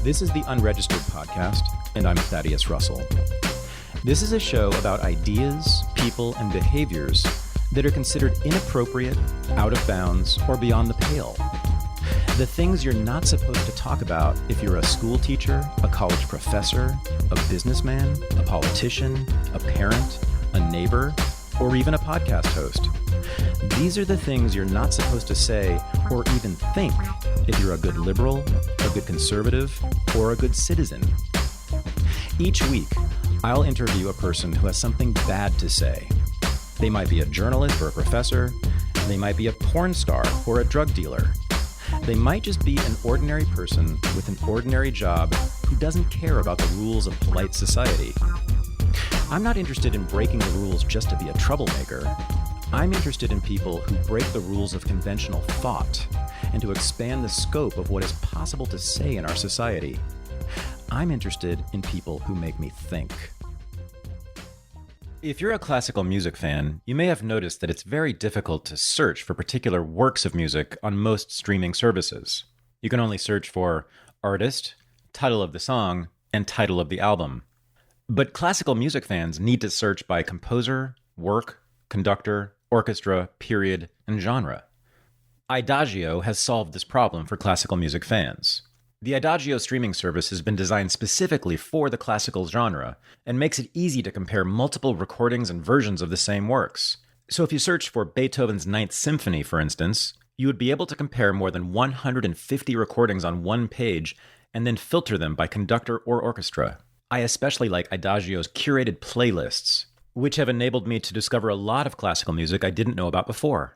This is the Unregistered podcast, and I'm Thaddeus Russell. This is a show about ideas, people, and behaviors that are considered inappropriate, out of bounds, or beyond the pale. The things you're not supposed to talk about if you're a school teacher, a college professor, a businessman, a politician, a parent, a neighbor, or even a podcast host. These are the things you're not supposed to say or even think if you're a good liberal, a good conservative, or a good citizen. Each week, I'll interview a person who has something bad to say. They might be a journalist or a professor. They might be a porn star or a drug dealer. They might just be an ordinary person with an ordinary job who doesn't care about the rules of polite society. I'm not interested in breaking the rules just to be a troublemaker. I'm interested in people who break the rules of conventional thought and to expand the scope of what is possible to say in our society. I'm interested in people who make me think. If you're a classical music fan, you may have noticed that it's very difficult to search for particular works of music on most streaming services. You can only search for artist, title of the song, and title of the album. But classical music fans need to search by composer, work, conductor, orchestra, period, and genre. Adagio has solved this problem for classical music fans. The Adagio streaming service has been designed specifically for the classical genre and makes it easy to compare multiple recordings and versions of the same works. So if you search for Beethoven's Ninth Symphony, for instance, you would be able to compare more than 150 recordings on one page and then filter them by conductor or orchestra. I especially like Adagio's curated playlists, which have enabled me to discover a lot of classical music I didn't know about before.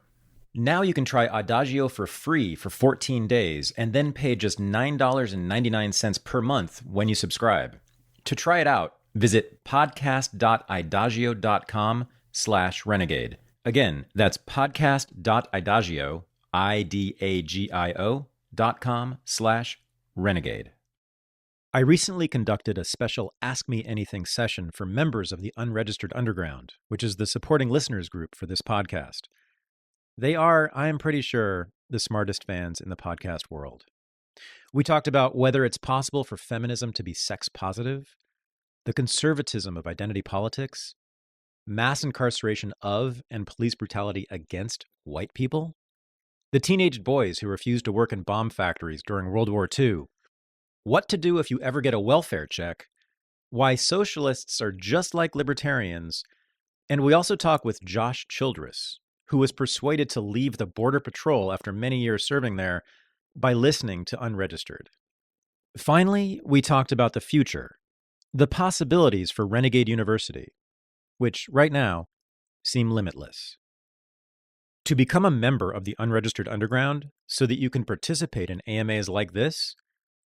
Now you can try Adagio for free for 14 days and then pay just $9.99 per month when you subscribe. To try it out, visit podcast.adagio.com/renegade. Again, that's podcast.adagio, IDAGIO.com/renegade. I recently conducted a special Ask Me Anything session for members of the Unregistered Underground, which is the supporting listeners group for this podcast. They are, I am pretty sure, the smartest fans in the podcast world. We talked about whether it's possible for feminism to be sex positive, the conservatism of identity politics, mass incarceration of and police brutality against white people, the teenage boys who refused to work in bomb factories during World War II, what to do if you ever get a welfare check, why socialists are just like libertarians, and we also talk with Josh Childress, who was persuaded to leave the Border Patrol after many years serving there by listening to Unregistered. Finally, we talked about the future, the possibilities for Renegade University, which right now seem limitless. To become a member of the Unregistered Underground so that you can participate in AMAs like this,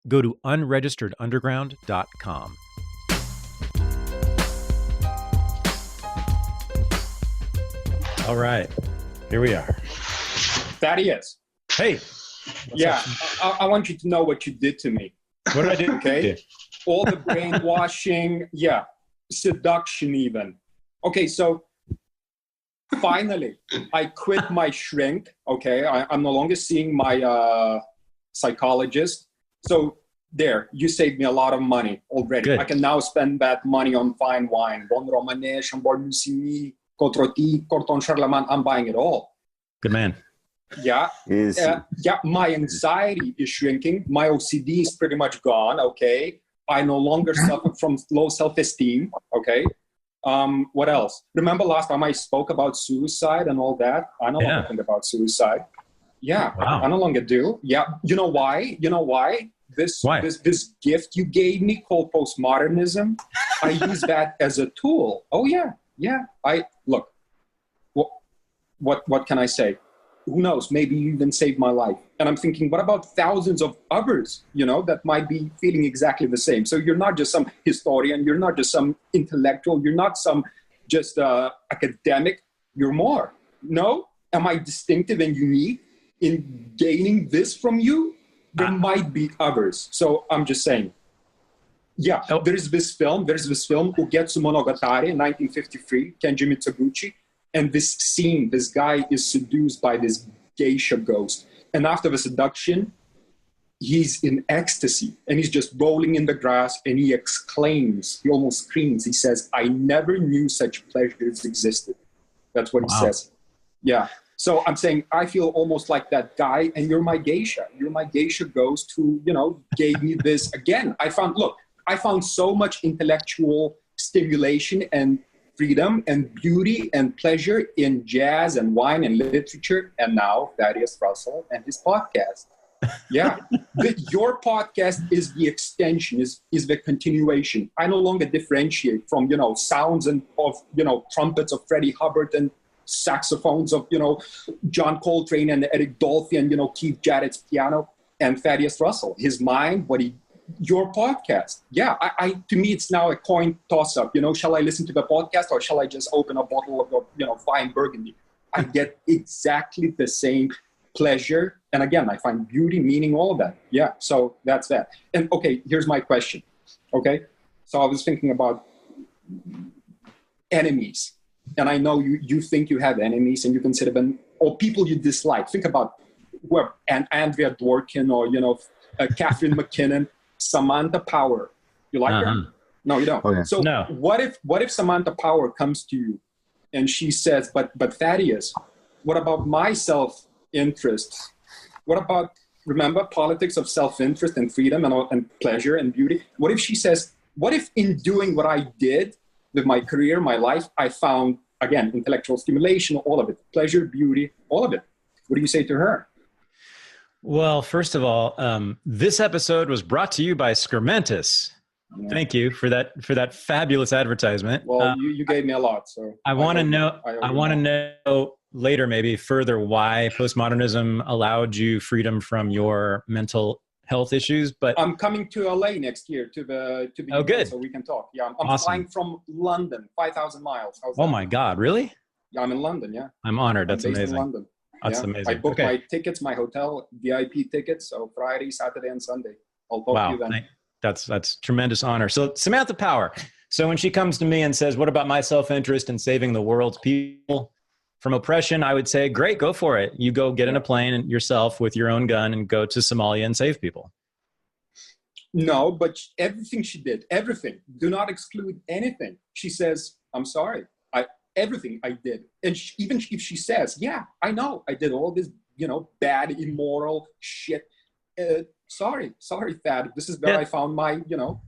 go to unregisteredunderground.com. All right, here we are. Thaddeus. Hey. Yeah, I want you to know what you did to me. What did I do? Okay. All the brainwashing, seduction even. Okay, so finally, I quit my shrink. Okay, I'm no longer seeing my psychologist. So there, you saved me a lot of money already. Good. I can now spend that money on fine wine. Bon Romanée, Chambord Musigny, Cotroti, Corton Charlemagne. I'm buying it all. Good man. Yeah. My anxiety is shrinking. My OCD is pretty much gone. Okay. I no longer suffer from low self-esteem. Okay. What else? Remember last time I spoke about suicide and all that? I no longer think about suicide. Yeah, wow. I no longer do. Yeah. You know why? This gift you gave me called postmodernism, I use that as a tool. Oh yeah. What can I say? Who knows? Maybe you even saved my life. And I'm thinking, what about thousands of others, that might be feeling exactly the same? So you're not just some historian. You're not just some intellectual. You're not some just academic. You're more. No? Am I distinctive and unique in gaining this from you? There might be others. So I'm just saying. Yeah, there's this film, Ugetsu Monogatari, 1953, Kenji Mitsuguchi. And this scene, this guy is seduced by this geisha ghost. And after the seduction, he's in ecstasy and he's just rolling in the grass and he exclaims, he almost screams. He says, I never knew such pleasures existed. That's what he says. Yeah. So I'm saying, I feel almost like that guy, and you're my geisha. You're my geisha ghost who, gave me this again. I found so much intellectual stimulation and freedom and beauty and pleasure in jazz and wine and literature. And now Thaddeus Russell and his podcast. Yeah. Your podcast is the extension, is the continuation. I no longer differentiate from, sounds and of, trumpets of Freddie Hubbard and saxophones of, John Coltrane and Eric Dolphy and, Keith Jarrett's piano and Thaddeus Russell, his mind, your podcast. Yeah. To me, it's now a coin toss up, shall I listen to the podcast or shall I just open a bottle of, fine Burgundy? I get exactly the same pleasure. And again, I find beauty, meaning, all of that. Yeah. So that's that. And okay, here's my question. Okay. So I was thinking about enemies. And I know you think you have enemies and you consider them, or people you dislike. Think about whoever, Andrea Dworkin or, Catherine McKinnon, Samantha Power. You like her? No, you don't. Okay. So no. What if Samantha Power comes to you and she says, but Thaddeus, what about my self-interest? What about, remember, politics of self-interest and freedom and pleasure and beauty? What if she says, what if in doing what I did with my career, my life, I found, again, intellectual stimulation, all of it, pleasure, beauty, all of it? What do you say to her? Well, first of all, this episode was brought to you by Skirmentis. Yeah. Thank you for that fabulous advertisement. Well, you gave me a lot, so I want to know later, maybe further, why postmodernism allowed you freedom from your mental health issues. But I'm coming to LA next year to be good, so we can talk. Yeah, I'm awesome. Flying from London, 5,000 miles. Oh my God, really? Yeah, I'm in London. Yeah, I'm honored. That's based amazing. In London. That's amazing. I booked my tickets, my hotel VIP tickets. So Friday, Saturday, and Sunday. I'll talk to you then. That's tremendous honor. So Samantha Power. So when she comes to me and says, what about my self-interest in saving the world's people from oppression? I would say, great, go for it. You go get in a plane and yourself with your own gun and go to Somalia and save people. No, but everything she did, everything, do not exclude anything. She says, I'm sorry. Everything I did. And even if she says, yeah, I know I did all this, bad, immoral shit. Sorry, Thad. This is where I found my, No,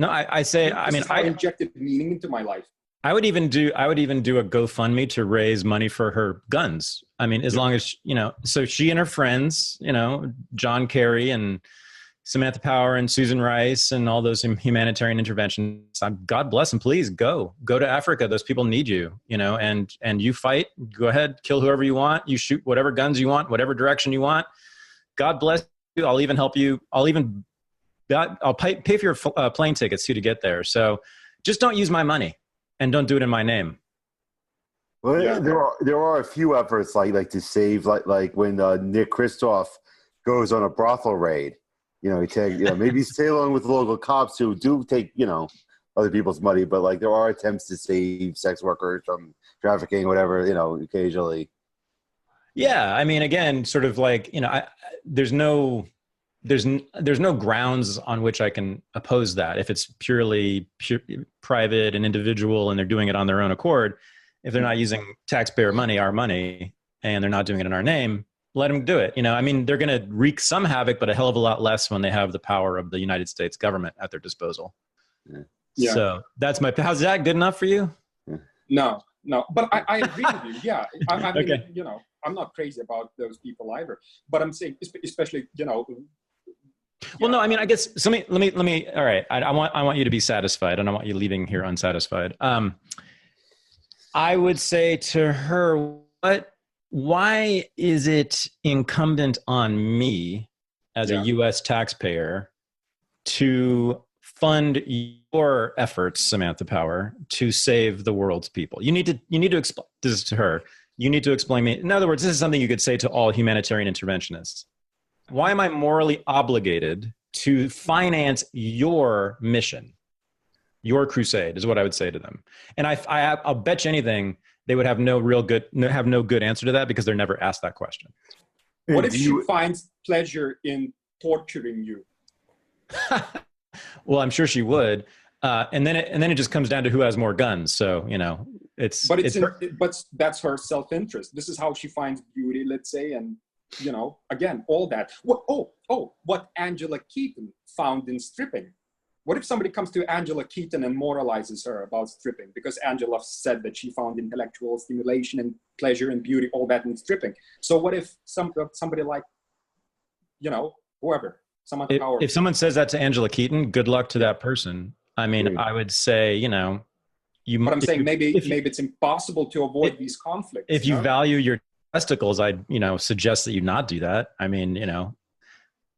I say, I injected meaning into my life. I would even do a GoFundMe to raise money for her guns. I mean, as long as, so she and her friends, John Kerry and Samantha Power and Susan Rice and all those humanitarian interventions. God bless them. Please go to Africa. Those people need you, and you fight. Go ahead, kill whoever you want. You shoot whatever guns you want, whatever direction you want. God bless you. I'll even help you. I'll pay for your plane tickets too to get there. So just don't use my money and don't do it in my name. Well, yeah. there are a few efforts like to save, like when Nick Kristof goes on a brothel raid. Maybe stay along with the local cops who do take, other people's money, but there are attempts to save sex workers from trafficking, whatever, occasionally. Yeah. I mean, again, sort of there's no grounds on which I can oppose that. If it's purely private and individual and they're doing it on their own accord, if they're not using taxpayer money, our money, and they're not doing it in our name, let them do it. They're going to wreak some havoc, but a hell of a lot less when they have the power of the United States government at their disposal. Yeah. So that's how's that good enough for you? No, but I agree with you. Yeah. I mean, okay. I'm not crazy about those people either, but I'm saying, especially, Well, no, I mean, I guess, so let me, all right. I want you to be satisfied. I don't want you leaving here unsatisfied. I would say to her, why is it incumbent on me as a U.S. taxpayer to fund your efforts, Samantha Power, to save the world's people? You need to explain this to her. You need to explain me. In other words, this is something you could say to all humanitarian interventionists. Why am I morally obligated to finance your mission, your crusade, is what I would say to them. And I'll bet you anything they would have no good answer to that because they're never asked that question. What if she finds pleasure in torturing you. Well, I'm sure she would. And then it just comes down to who has more guns. So, you know, but that's her self-interest. This is how she finds beauty, let's say. And, you know, again, all that. What Angela Keaton found in stripping. What if somebody comes to Angela Keaton and moralizes her about stripping? Because Angela said that she found intellectual stimulation and pleasure and beauty, all that in stripping. So what if somebody like, you know, whoever, someone powerful. If someone says that to Angela Keaton, good luck to that person. I mean, I would say, you know, but I'm saying maybe it's impossible to avoid these conflicts. If you value your testicles, I'd, you know, suggest that you not do that. I mean, you know.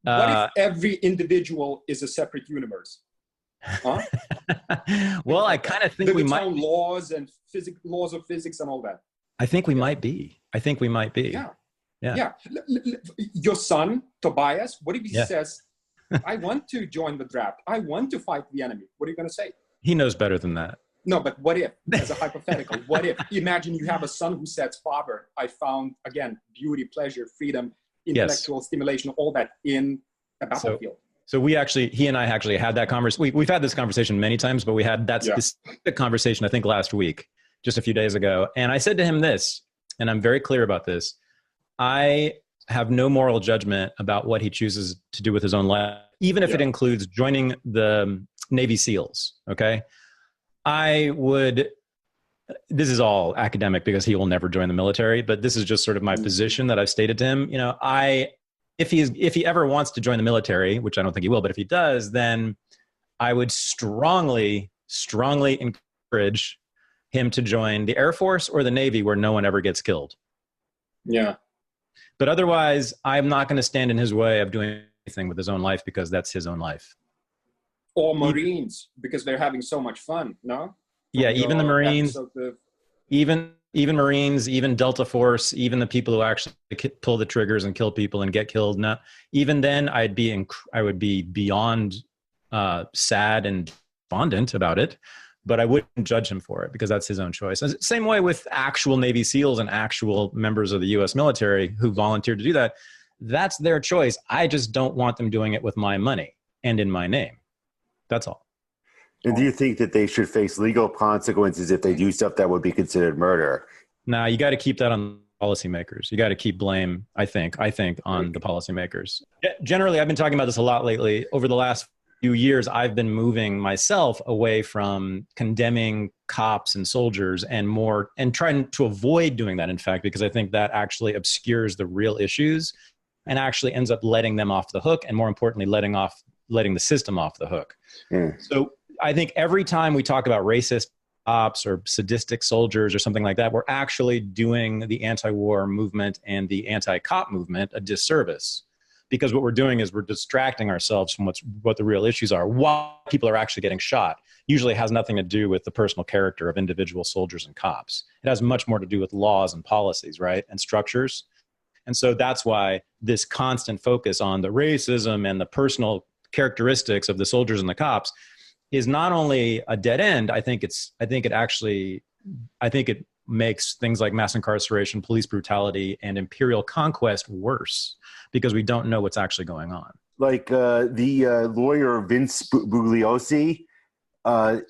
What if every individual is a separate universe? Huh? Well, I kind of think we might. Laws and laws of physics and all that. I think we might be. Yeah. Your son, Tobias, what if he says, I want to join the draft. I want to fight the enemy. What are you going to say? He knows better than that. No, but what if, as a hypothetical, what if, imagine you have a son who says, Father, I found, again, beauty, pleasure, freedom, intellectual stimulation, all that in a battlefield. So he and I actually had that conversation. We've had this conversation many times, but we had that specific conversation, I think, last week, just a few days ago. And I said to him this, and I'm very clear about this. I have no moral judgment about what he chooses to do with his own life, even if it includes joining the Navy SEALs. Okay. This is all academic because he will never join the military, but this is just sort of my position that I've stated to him. You know, if he ever wants to join the military, which I don't think he will, but if he does, then I would strongly encourage him to join the Air Force or the Navy, where no one ever gets killed. Yeah. But otherwise, I'm not going to stand in his way of doing anything with his own life, because that's his own life. Or Marines, because they're having so much fun, no? Yeah, even the Marines, even Marines, even Delta Force, even the people who actually pull the triggers and kill people and get killed. Now, even then, I would be beyond sad and despondent about it, but I wouldn't judge him for it, because that's his own choice. Same way with actual Navy SEALs and actual members of the U.S. military who volunteered to do that. That's their choice. I just don't want them doing it with my money and in my name. That's all. And do you think that they should face legal consequences if they do stuff that would be considered murder? Nah, you got to keep that on policymakers. You got to keep blame, I think, on the policymakers. Generally, I've been talking about this a lot lately. Over the last few years, I've been moving myself away from condemning cops and soldiers and trying to avoid doing that, in fact, because I think that actually obscures the real issues and actually ends up letting them off the hook, and more importantly, letting the system off the hook. So I think every time we talk about racist cops or sadistic soldiers or something like that, we're actually doing the anti-war movement and the anti-cop movement a disservice, because what we're doing is we're distracting ourselves from what the real issues are. Why people are actually getting shot usually has nothing to do with the personal character of individual soldiers and cops. It has much more to do with laws and policies, right, and structures. And so that's why this constant focus on the racism and the personal characteristics of the soldiers and the cops is not only a dead end. I think it makes things like mass incarceration, police brutality, and imperial conquest worse, because we don't know what's actually going on. Like the lawyer Vince Bugliosi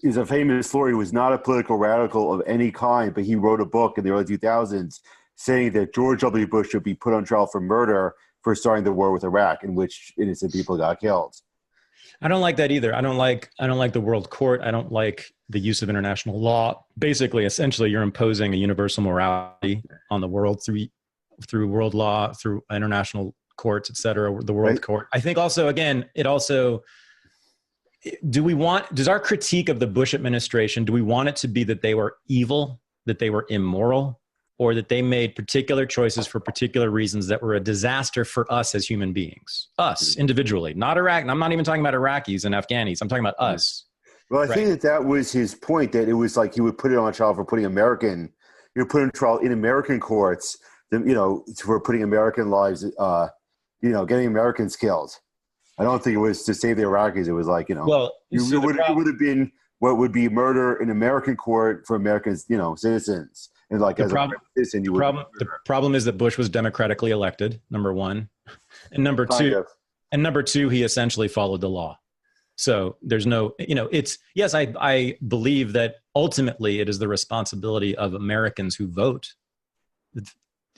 is a famous lawyer who was not a political radical of any kind, but he wrote a book in the early 2000s saying that George W. Bush should be put on trial for murder for starting the war with Iraq, in which innocent people got killed. I don't like that either. I don't like the world court. I don't like the use of international law. Basically, essentially, you're imposing a universal morality on the world through world law, through international courts, et cetera, the world court. I think also, again, does our critique of the Bush administration, do we want it to be that they were evil, that they were immoral, or that they made particular choices for particular reasons that were a disaster for us as human beings, us individually, not Iraq. And I'm not even talking about Iraqis and Afghanis. I'm talking about us. Well, I think that was his point, that it was like he would put it on trial for put on trial in American courts, for putting American lives, getting Americans killed. I don't think it was to save the Iraqis. It was like, it would have been what would be murder in American court for American, citizens. And like the problem is that Bush was democratically elected, number one. And number two, And number two, he essentially followed the law. So there's no, it's, yes, I believe that ultimately it is the responsibility of Americans who vote.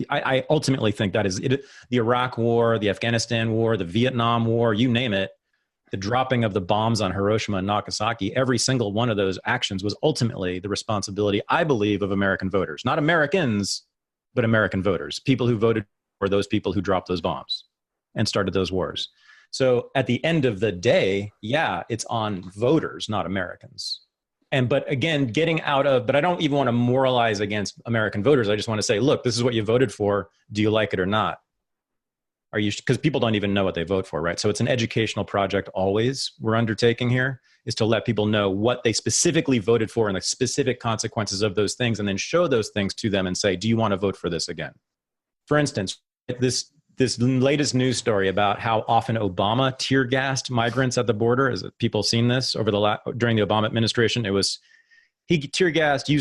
I ultimately think that is it. The Iraq War, the Afghanistan War, the Vietnam War, you name it, the dropping of the bombs on Hiroshima and Nagasaki, every single one of those actions was ultimately the responsibility, I believe, of American voters. Not Americans, but American voters. People who voted for those people who dropped those bombs and started those wars. So at the end of the day, yeah, it's on voters, not Americans. But again, but I don't even want to moralize against American voters. I just want to say, look, this is what you voted for. Do you like it or not? Because people don't even know what they vote for, right? So it's an educational project always we're undertaking here, is to let people know what they specifically voted for and the specific consequences of those things, and then show those things to them and say, do you want to vote for this again? For instance, this latest news story about how often Obama tear gassed migrants at the border. Has people seen this during the Obama administration? He used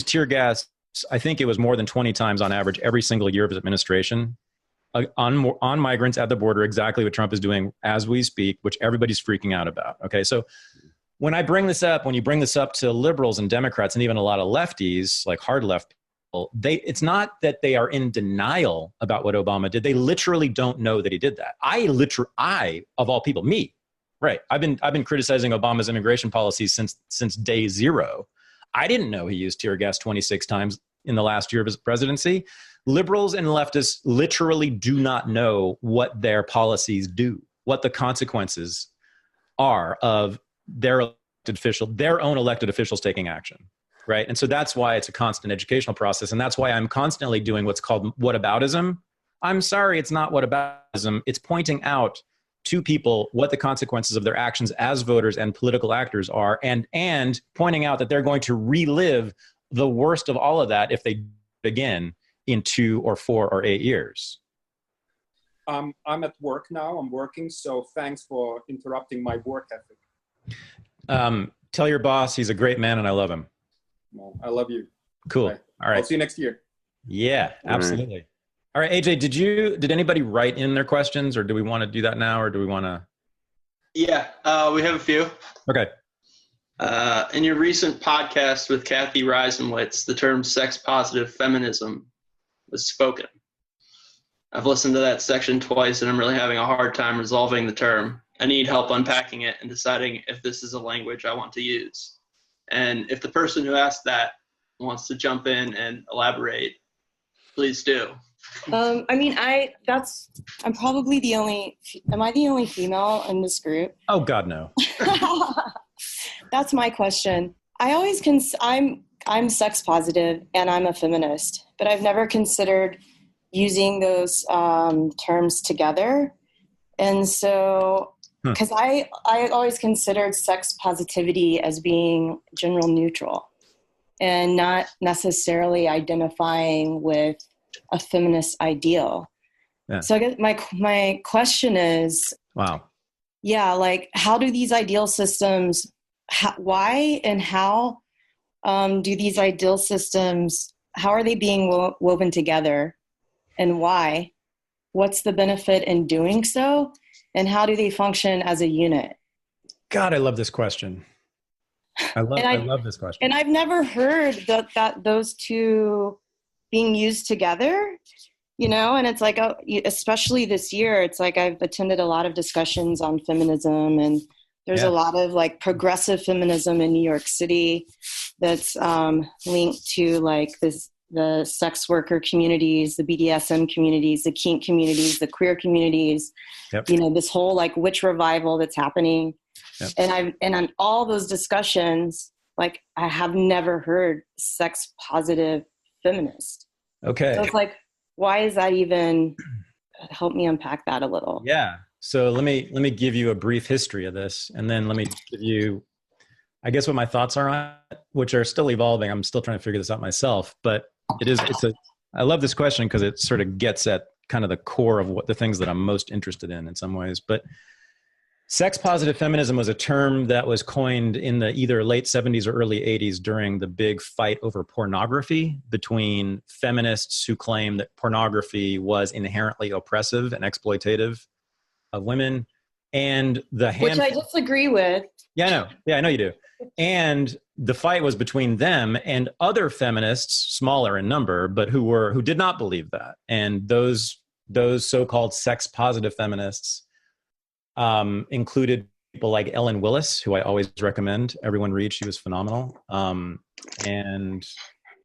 tear gas. I think it was more than 20 times on average every single year of his administration on migrants at the border. Exactly what Trump is doing as we speak, which everybody's freaking out about. Okay, so when you bring this up to liberals and Democrats and even a lot of lefties, like hard left, it's not that they are in denial about what Obama did. They literally don't know that he did that. I of all people, me, right? I've been criticizing Obama's immigration policies since day zero. I didn't know he used tear gas 26 times in the last year of his presidency. Liberals and leftists literally do not know what their policies do, what the consequences are of their own elected officials taking action. Right. And so that's why it's a constant educational process. And that's why I'm constantly doing what's called whataboutism. I'm sorry, it's not whataboutism. It's pointing out to people what the consequences of their actions as voters and political actors are, and pointing out that they're going to relive the worst of all of that if they do it again in 2 or 4 or 8 years. I'm at work now. I'm working. So thanks for interrupting my work ethic. Tell your boss he's a great man and I love him. Well, I love you. Cool. Bye. All right. I'll see you next year. Yeah, absolutely. All right, AJ, did anybody write in their questions, or do we want to do that now, or do we want to? Yeah, we have a few. Okay. In your recent podcast with Kathy Reisenwitz, the term sex-positive feminism was spoken. I've listened to that section twice, and I'm really having a hard time resolving the term. I need help unpacking it and deciding if this is a language I want to use. And if the person who asked that wants to jump in and elaborate, please do. I'm probably am I the only female in this group? Oh God, no. That's my question. I'm sex positive and I'm a feminist, but I've never considered using those terms together. And so, because I always considered sex positivity as being general neutral and not necessarily identifying with a feminist ideal. Yeah. So I guess my question is, wow. Yeah, like how do these ideal systems, why and how do these ideal systems, how are they being woven together and why? What's the benefit in doing so? And how do they function as a unit? God, I love this question. I love this question. And I've never heard that those two being used together, and it's like, especially this year, it's like I've attended a lot of discussions on feminism, and there's a lot of like progressive feminism in New York City that's linked to like the sex worker communities, the BDSM communities, the kink communities, the queer communities, this whole like witch revival that's happening. Yep. And on all those discussions, like I have never heard sex positive feminist. Okay. So it's like, why is that even, help me unpack that a little. Yeah. So let me give you a brief history of this, and then let me give you, I guess, what my thoughts are on it, which are still evolving. I'm still trying to figure this out myself, but I love this question because it sort of gets at kind of the core of what the things that I'm most interested in some ways. But sex positive feminism was a term that was coined in the either late 70s or early 80s during the big fight over pornography between feminists who claimed that pornography was inherently oppressive and exploitative of women, And which I disagree with. Yeah, I know. Yeah, I know you do. And the fight was between them and other feminists, smaller in number, but who did not believe that. And those so-called sex-positive feminists included people like Ellen Willis, who I always recommend everyone read. She was phenomenal. And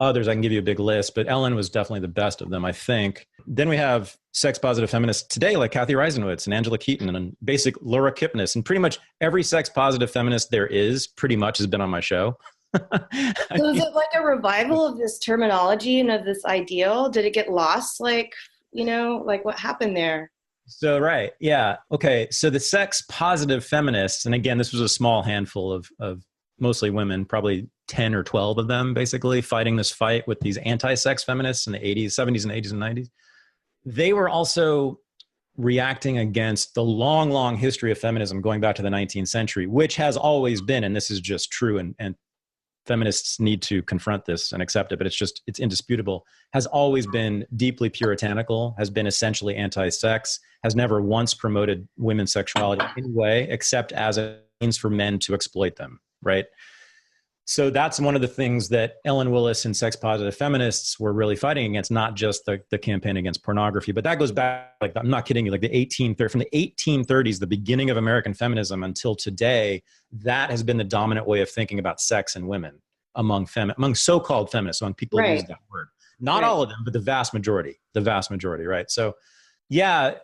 others, I can give you a big list, but Ellen was definitely the best of them, I think. Then we have sex-positive feminists today, like Kathy Reisenwitz and Angela Keaton and basic Laura Kipnis, and pretty much every sex-positive feminist there is pretty much has been on my show. So is it like a revival of this terminology and of this ideal? Did it get lost? Like what happened there? So, right. Yeah. Okay. So the sex-positive feminists, and again, this was a small handful of mostly women, probably 10 or 12 of them, basically fighting this fight with these anti-sex feminists in the 80s, 70s and 80s and 90s. They were also reacting against the long, long history of feminism going back to the 19th century, which has always been, and this is just true, and feminists need to confront this and accept it, but it's indisputable, has always been deeply puritanical, has been essentially anti-sex, has never once promoted women's sexuality in any way, except as a means for men to exploit them, right? So that's one of the things that Ellen Willis and sex-positive feminists were really fighting against, not just the campaign against pornography, but that goes back, like, I'm not kidding you, like from the 1830s, the beginning of American feminism until today, that has been the dominant way of thinking about sex and women among so-called feminists, among people who use that word. Not all of them, but the vast majority, right? So yeah,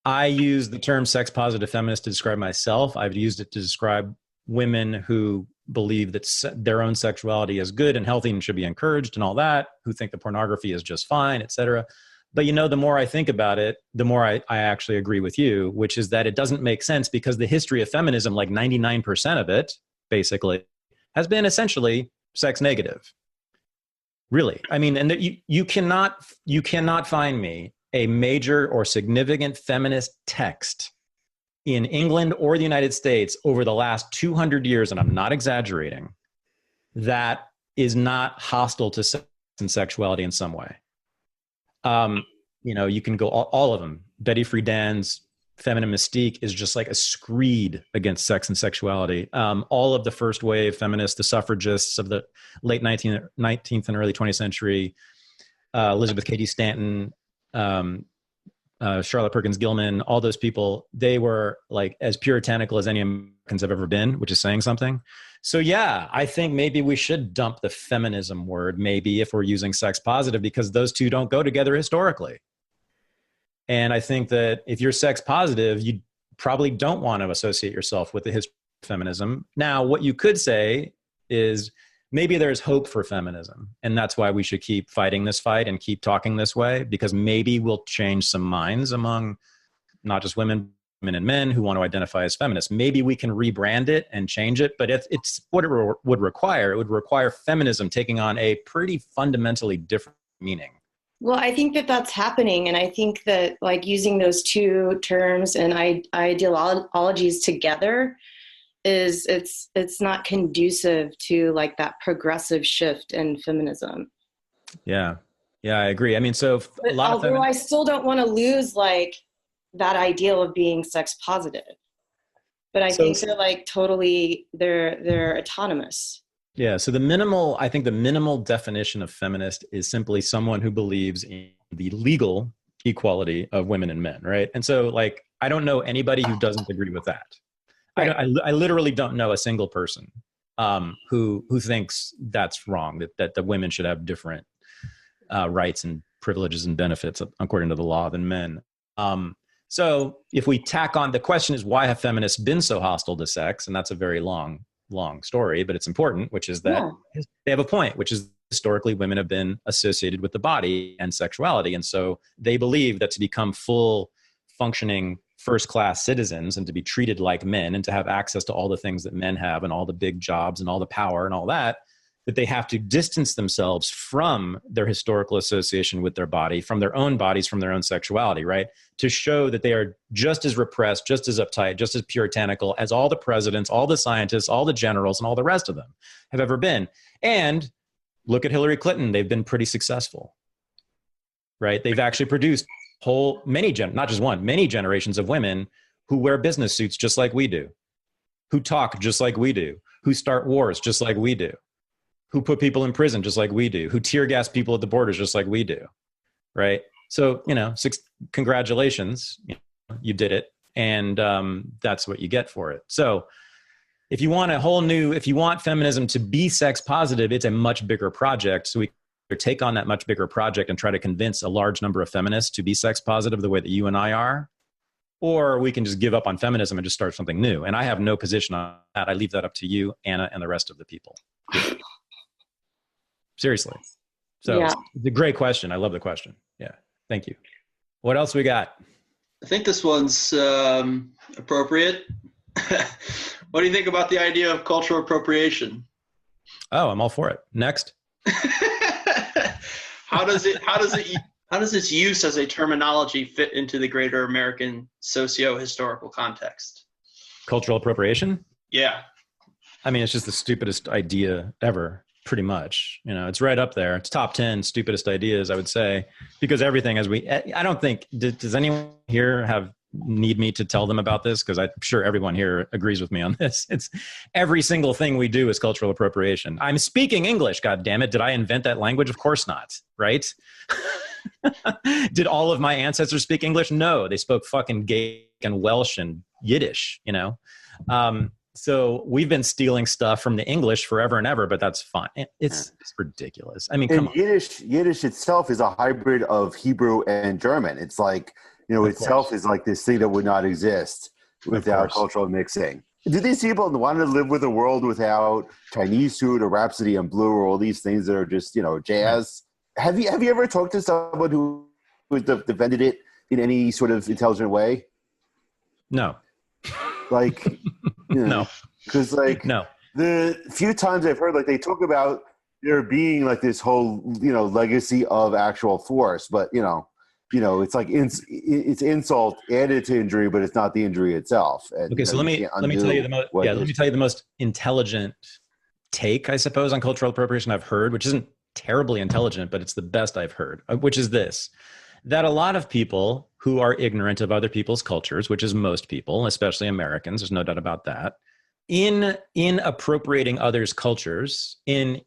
I use the term sex-positive feminist to describe myself. I've used it to describe women who believe that their own sexuality is good and healthy and should be encouraged and all that, who think the pornography is just fine, etc. But the more I think about it, the more I actually agree with you, which is that it doesn't make sense because the history of feminism, like 99% of it, basically, has been essentially sex negative. Really. I mean, and you cannot find me a major or significant feminist text in England or the United States over the last 200 years, and I'm not exaggerating, that is not hostile to sex and sexuality in some way. You can go all of them. Betty Friedan's Feminine Mystique is just like a screed against sex and sexuality. All of the first wave feminists, the suffragists of the late 19th and early 20th century, Elizabeth Cady Stanton, Charlotte Perkins Gilman, all those people, they were like as puritanical as any Americans have ever been, which is saying something. So yeah, I think maybe we should dump the feminism word, maybe, if we're using sex positive, because those two don't go together historically. And I think that if you're sex positive, you probably don't want to associate yourself with the history of feminism. Now, what you could say is maybe there's hope for feminism, and that's why we should keep fighting this fight and keep talking this way, because maybe we'll change some minds among not just women and men who want to identify as feminists. Maybe we can rebrand it and change it, but it's what it would require. It would require feminism taking on a pretty fundamentally different meaning. Well, I think that that's happening, and I think that like using those two terms and ideologies together it's not conducive to like that progressive shift in feminism. Yeah, I agree. I mean, so a lot although I still don't want to lose like that ideal of being sex positive, but I think they're like totally they're autonomous. Yeah. So the minimal definition of feminist is simply someone who believes in the legal equality of women and men, right? And so like I don't know anybody who doesn't agree with that. Right. I literally don't know a single person who thinks that's wrong, that the women should have different rights and privileges and benefits according to the law than men. So if we tack on, the question is, why have feminists been so hostile to sex? And that's a very long story, but it's important, which is that they have a point, which is historically women have been associated with the body and sexuality. And so they believe that to become full functioning first-class citizens and to be treated like men and to have access to all the things that men have and all the big jobs and all the power and all that they have to distance themselves from their historical association with their body, from their own bodies, from their own sexuality, right? To show that they are just as repressed, just as uptight, just as puritanical as all the presidents, all the scientists, all the generals, and all the rest of them have ever been. And look at Hillary Clinton. They've been pretty successful, right? They've actually produced many generations of women who wear business suits just like we do, who talk just like we do, who start wars just like we do, who put people in prison just like we do, who tear gas people at the borders just like we do, right? So, congratulations, you did it. And that's what you get for it. So if you want feminism to be sex positive, it's a much bigger project. So we take on that much bigger project and try to convince a large number of feminists to be sex positive the way that you and I are. Or we can just give up on feminism and just start something new. And I have no position on that. I leave that up to you, Anna, and the rest of the people. Seriously. So It's a great question. I love the question. Yeah. Thank you. What else we got? I think this one's appropriate. What do you think about the idea of cultural appropriation? Oh, I'm all for it. Next. How does its use as a terminology fit into the greater American socio-historical context? Cultural appropriation? Yeah. I mean, it's just the stupidest idea ever, pretty much. It's right up there. It's top 10 stupidest ideas, I would say, because everything I don't think, does anyone here need me to tell them about this? Because I'm sure everyone here agrees with me on this. It's every single thing we do is cultural appropriation. I'm speaking English, God damn it. Did I invent that language? Of course not, right? Did all of my ancestors speak English? No, they spoke fucking Gaelic and Welsh and Yiddish, So we've been stealing stuff from the English forever and ever, but that's fine. It's ridiculous. I mean, come on. Yiddish itself is a hybrid of Hebrew and German. It's like, itself is like this thing that would not exist without cultural mixing. Do these people want to live with a world without Chinese food or Rhapsody in Blue or all these things that are just, jazz? Have you ever talked to someone who defended it in any sort of intelligent way? No. No. Because no. The few times I've heard, they talk about there being this whole, legacy of actual force, but, it's like it's insult added to injury, but it's not the injury itself. And, okay, so let me tell you the most intelligent take, I suppose, on cultural appropriation I've heard, which isn't terribly intelligent, but it's the best I've heard, which is this: that a lot of people who are ignorant of other people's cultures, which is most people, especially Americans, there's no doubt about that, in appropriating others' cultures, in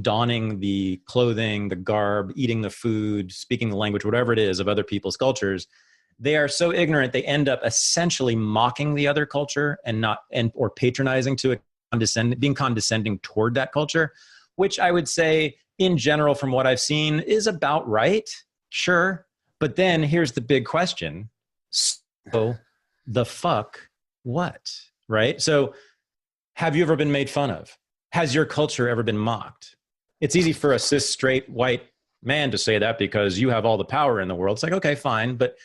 donning the clothing, the garb, eating the food, speaking the language, whatever it is of other people's cultures, they are so ignorant they end up essentially mocking the other culture or patronizing to it, being condescending toward that culture, which I would say in general from what I've seen is about right. Sure. But then here's the big question. So the fuck what? Right? So have you ever been made fun of? Has your culture ever been mocked? It's easy for a cis, straight, white man to say that because you have all the power in the world. It's like, okay, fine. But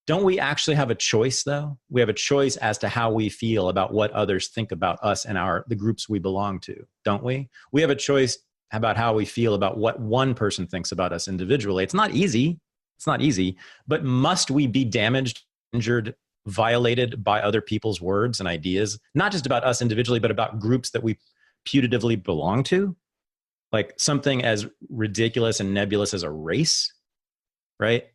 don't we actually have a choice, though? We have a choice as to how we feel about what others think about us and the groups we belong to, don't we? We have a choice about how we feel about what one person thinks about us individually. It's not easy. It's not easy. But must we be damaged, injured, violated by other people's words and ideas, not just about us individually, but about groups that we putatively belong to? Like something as ridiculous and nebulous as a race, right?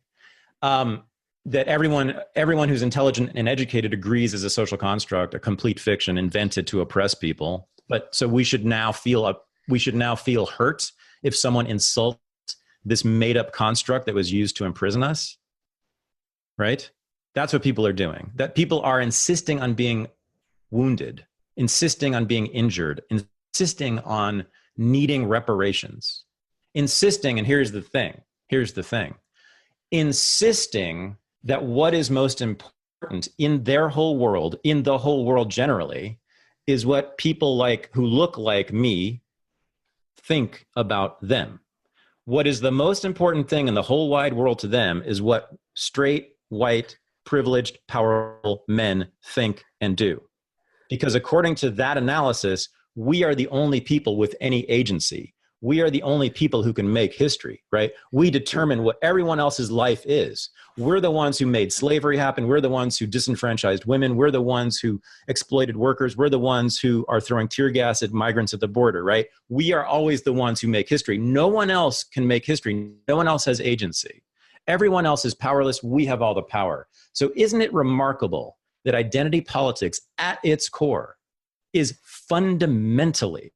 That everyone who's intelligent and educated agrees is a social construct, a complete fiction invented to oppress people. But so we should now feel hurt if someone insults this made-up construct that was used to imprison us, right? That's what people are doing. That people are insisting on being wounded, insisting on being injured, insisting on needing reparations, insisting, and here's the thing, insisting that what is most important in their whole world, in the whole world generally, is what people who look like me think about them. What is the most important thing in the whole wide world to them is what straight, white, privileged, powerful men think and do. Because according to that analysis, we are the only people with any agency. We are the only people who can make history, right? We determine what everyone else's life is. We're the ones who made slavery happen. We're the ones who disenfranchised women. We're the ones who exploited workers. We're the ones who are throwing tear gas at migrants at the border, right? We are always the ones who make history. No one else can make history. No one else has agency. Everyone else is powerless. We have all the power. So isn't it remarkable that identity politics at its core is fundamentally,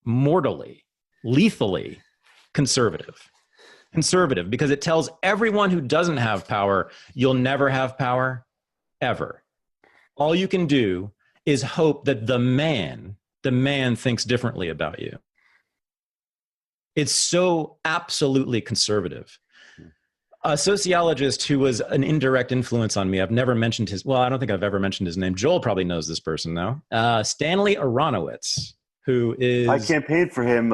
mortally, lethally conservative. Conservative, because it tells everyone who doesn't have power, you'll never have power, ever. All you can do is hope that the man thinks differently about you. It's so absolutely conservative. A sociologist who was an indirect influence on me, I've never mentioned his, well, I don't think I've ever mentioned his name. Joel probably knows this person now. Stanley Aronowitz, who is... I campaigned for him,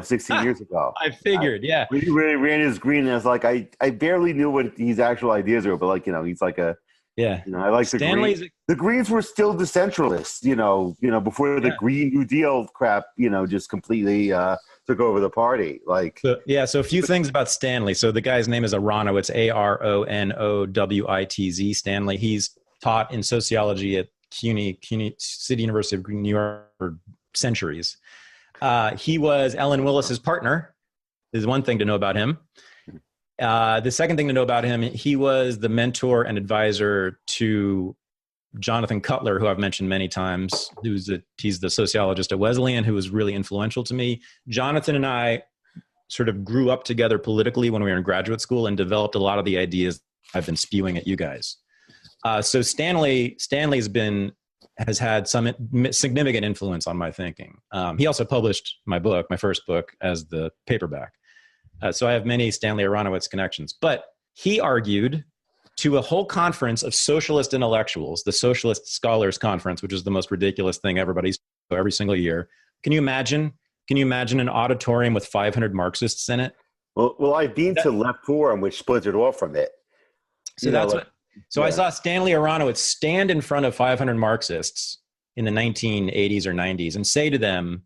16 years ago. I figured, yeah. When he really ran his green, and I was like, I barely knew what his actual ideas were, but he's like a... Yeah. I like the Greens. The Greens were still decentralists, before the Green New Deal crap, just completely took over the party. So a few things about Stanley. So the guy's name is Aronowitz, Aronowitz, Stanley. He's taught in sociology at CUNY, City University of New York for centuries. He was Ellen Willis's partner, is one thing to know about him. The second thing to know about him, he was the mentor and advisor to Jonathan Cutler, who I've mentioned many times. He's the sociologist at Wesleyan, who was really influential to me. Jonathan and I sort of grew up together politically when we were in graduate school and developed a lot of the ideas I've been spewing at you guys. So Stanley has had some significant influence on my thinking. He also published my first book, as the paperback. So I have many Stanley Aronowitz connections. But he argued to a whole conference of socialist intellectuals, the Socialist Scholars Conference, which is the most ridiculous thing everybody's every single year. Can you imagine an auditorium with 500 Marxists in it? Well, I've been to Left Forum, which splintered off from it. I saw Stanley Aronowitz stand in front of 500 Marxists in the 1980s or 90s and say to them,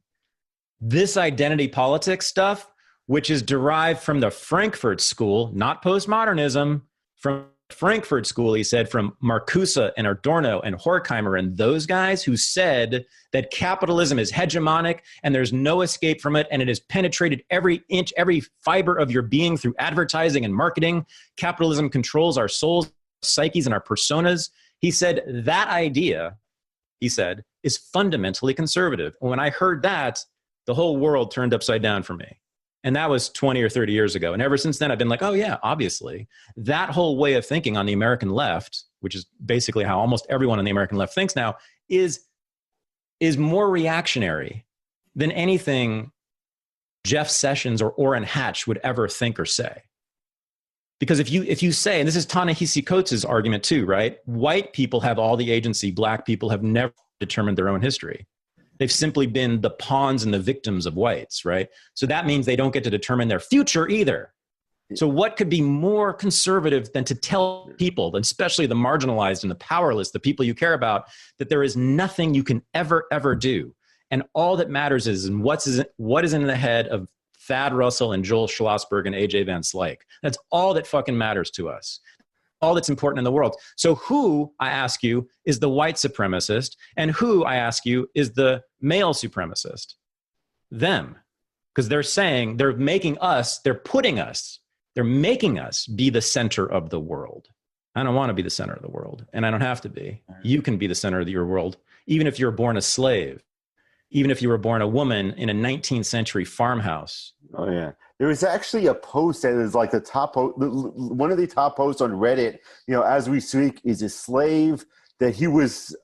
this identity politics stuff, which is derived from the Frankfurt School, not postmodernism, from Frankfurt School, he said, from Marcuse and Adorno and Horkheimer and those guys who said that capitalism is hegemonic and there's no escape from it, and it has penetrated every inch, every fiber of your being through advertising and marketing. Capitalism controls our souls, psyches, and our personas. He said that idea, is fundamentally conservative. And when I heard that, the whole world turned upside down for me. And that was 20 or 30 years ago. And ever since then, I've been like, oh yeah, obviously. That whole way of thinking on the American left, which is basically how almost everyone on the American left thinks now, is more reactionary than anything Jeff Sessions or Orrin Hatch would ever think or say. Because if you say, and this is Ta-Nehisi Coates' argument too, right? White people have all the agency, black people have never determined their own history. They've simply been the pawns and the victims of whites, right? So that means they don't get to determine their future either. So what could be more conservative than to tell people, especially the marginalized and the powerless, the people you care about, that there is nothing you can ever do. And all that matters is what is in the head of Thad Russell and Joel Schlossberg and AJ Van Slyke. That's all that fucking matters to us. All that's important in the world. So who, I ask you, is the white supremacist, and who, I ask you, is the male supremacist? Them. Because they're making us be the center of the world. I don't want to be the center of the world, and I don't have to be. You can be the center of your world, even if you were born a slave, even if you were born a woman in a 19th century farmhouse. Oh, yeah. There was actually a post that is like one of the top posts on Reddit, as we speak, is a slave that he was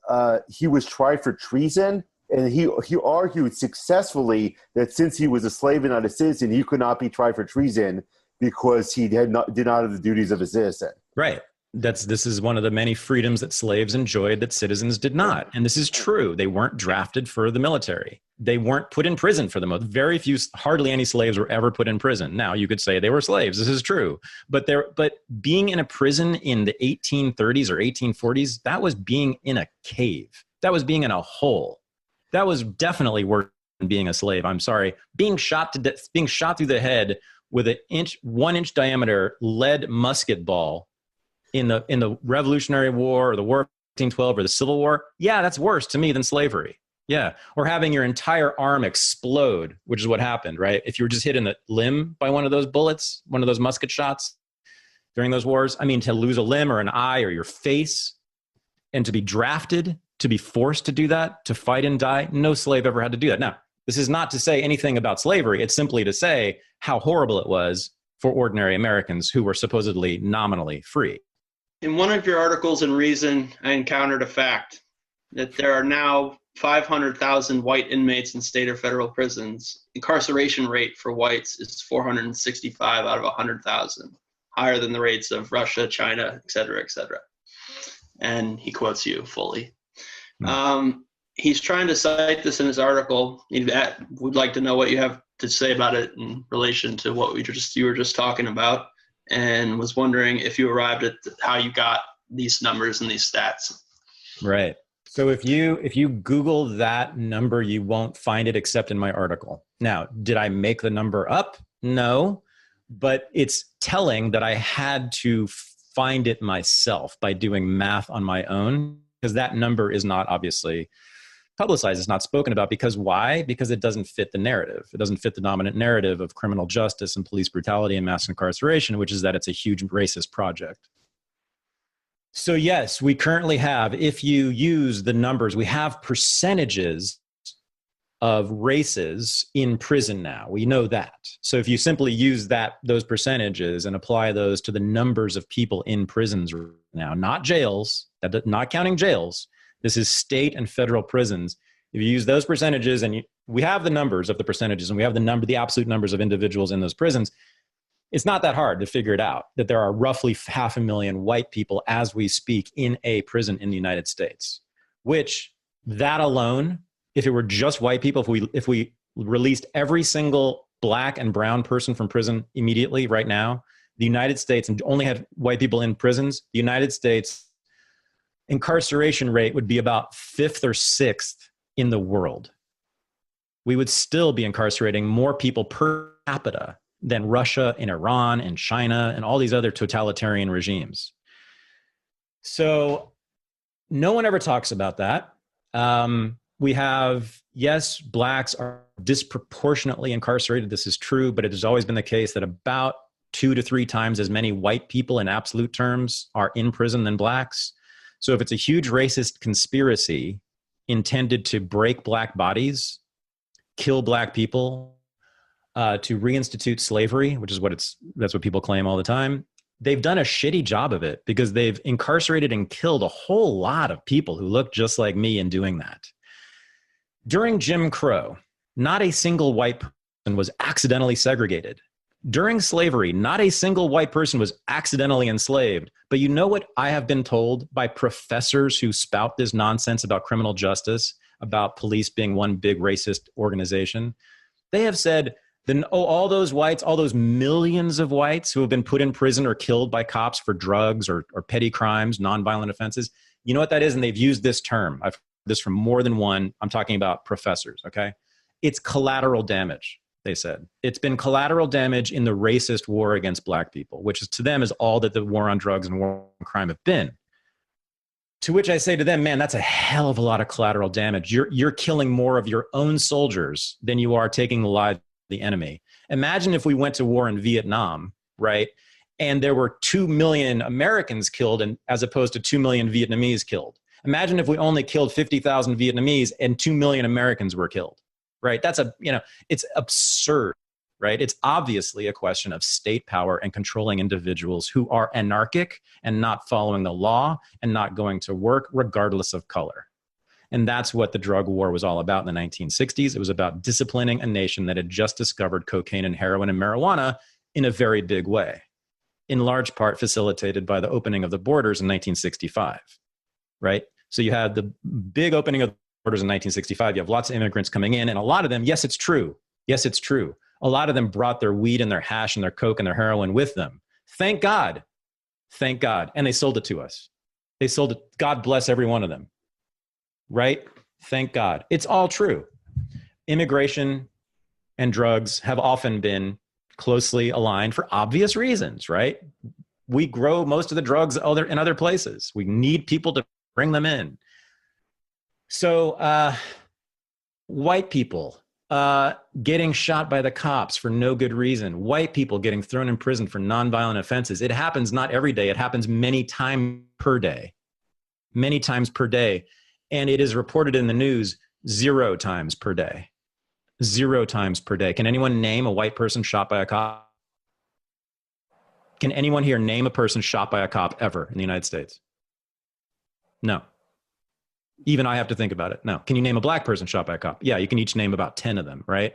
tried for treason. And he argued successfully that since he was a slave and not a citizen, he could not be tried for treason because he did not have the duties of a citizen. Right. This is one of the many freedoms that slaves enjoyed that citizens did not. And this is true. They weren't drafted for the military. They weren't put in prison for the most. Hardly any slaves were ever put in prison. Now you could say they were slaves. This is true. But being in a prison in the 1830s or 1840s, that was being in a cave. That was being in a hole. That was definitely worse than being a slave. I'm sorry. Being shot through the head with a 1 inch diameter lead musket ball in the Revolutionary War or the War of 1812 or the Civil War, yeah, that's worse to me than slavery. Yeah. Or having your entire arm explode, which is what happened, right? If you were just hit in the limb by one of those bullets, one of those musket shots during those wars, I mean, to lose a limb or an eye or your face, and to be drafted, to be forced to do that, to fight and die. No slave ever had to do that. Now, this is not to say anything about slavery. It's simply to say how horrible it was for ordinary Americans who were supposedly nominally free. In one of your articles in Reason, I encountered a fact that there are now 500,000 white inmates in state or federal prisons. Incarceration rate for whites is 465 out of 100,000, higher than the rates of Russia, China, et cetera, et cetera. And he quotes you fully. He's trying to cite this in his article. He would like to know what you have to say about it in relation to what you were just talking about, and was wondering if you arrived at how you got these numbers and these stats. Right. So if you Google that number, you won't find it except in my article. Now, did I make the number up? No, but it's telling that I had to find it myself by doing math on my own, because that number is not obviously publicized. It's not spoken about. Because why? Because it doesn't fit the narrative. It doesn't fit the dominant narrative of criminal justice and police brutality and mass incarceration, which is that it's a huge racist project. So yes, we currently have, if you use the numbers, we have percentages of races in prison now. We know that. So if you simply use those percentages and apply those to the numbers of people in prisons now, not jails, not counting jails, this is state and federal prisons. If you use those percentages, and we have the numbers of the percentages, and we have the absolute numbers of individuals in those prisons, it's not that hard to figure it out that there are roughly 500,000 white people as we speak in a prison in the United States, which that alone, if it were just white people, if we released every single black and brown person from prison immediately right now, the United States, and only had white people in prisons, the United States incarceration rate would be about 5th or 6th in the world. We would still be incarcerating more people per capita than Russia and Iran and China and all these other totalitarian regimes. So no one ever talks about that. We have, yes, blacks are disproportionately incarcerated. This is true, but it has always been the case that about 2 to 3 times as many white people in absolute terms are in prison than blacks. So if it's a huge racist conspiracy intended to break black bodies, kill black people, to reinstitute slavery, which is that's what people claim all the time, they've done a shitty job of it, because they've incarcerated and killed a whole lot of people who look just like me in doing that. During Jim Crow, not a single white person was accidentally segregated. During slavery, not a single white person was accidentally enslaved. But you know what I have been told by professors who spout this nonsense about criminal justice, about police being one big racist organization? They have said, all those whites, all those millions of whites who have been put in prison or killed by cops for drugs or petty crimes, nonviolent offenses, you know what that is? And they've used this term. I've heard this from more than one. I'm talking about professors, okay? It's collateral damage, they said. It's been collateral damage in the racist war against black people, which is, to them, is all that the war on drugs and war on crime have been. To which I say to them, man, that's a hell of a lot of collateral damage. You're killing more of your own soldiers than you are taking the lives the enemy. Imagine if we went to war in Vietnam, right? And there were 2 million Americans killed, and as opposed to 2 million Vietnamese killed. Imagine if we only killed 50,000 Vietnamese and 2 million Americans were killed, right? It's absurd, right? It's obviously a question of state power and controlling individuals who are anarchic and not following the law and not going to work regardless of color. And that's what the drug war was all about in the 1960s. It was about disciplining a nation that had just discovered cocaine and heroin and marijuana in a very big way, in large part facilitated by the opening of the borders in 1965, right? So you had the big opening of the borders in 1965. You have lots of immigrants coming in, and a lot of them, yes, it's true. Yes, it's true. A lot of them brought their weed and their hash and their coke and their heroin with them. Thank God. Thank God. And they sold it to us. They sold it. God bless every one of them. Right? Thank God. It's all true. Immigration and drugs have often been closely aligned for obvious reasons, right? We grow most of the drugs in other places. We need people to bring them in. So white people getting shot by the cops for no good reason. White people getting thrown in prison for nonviolent offenses. It happens not every day. It happens many times per day. many times per day. And it is reported in the news 0 times per day. 0 times per day. Can anyone name a white person shot by a cop? Can anyone here name a person shot by a cop ever in the United States? No. Even I have to think about it. No. Can you name a black person shot by a cop? Yeah, you can each name about 10 of them, right?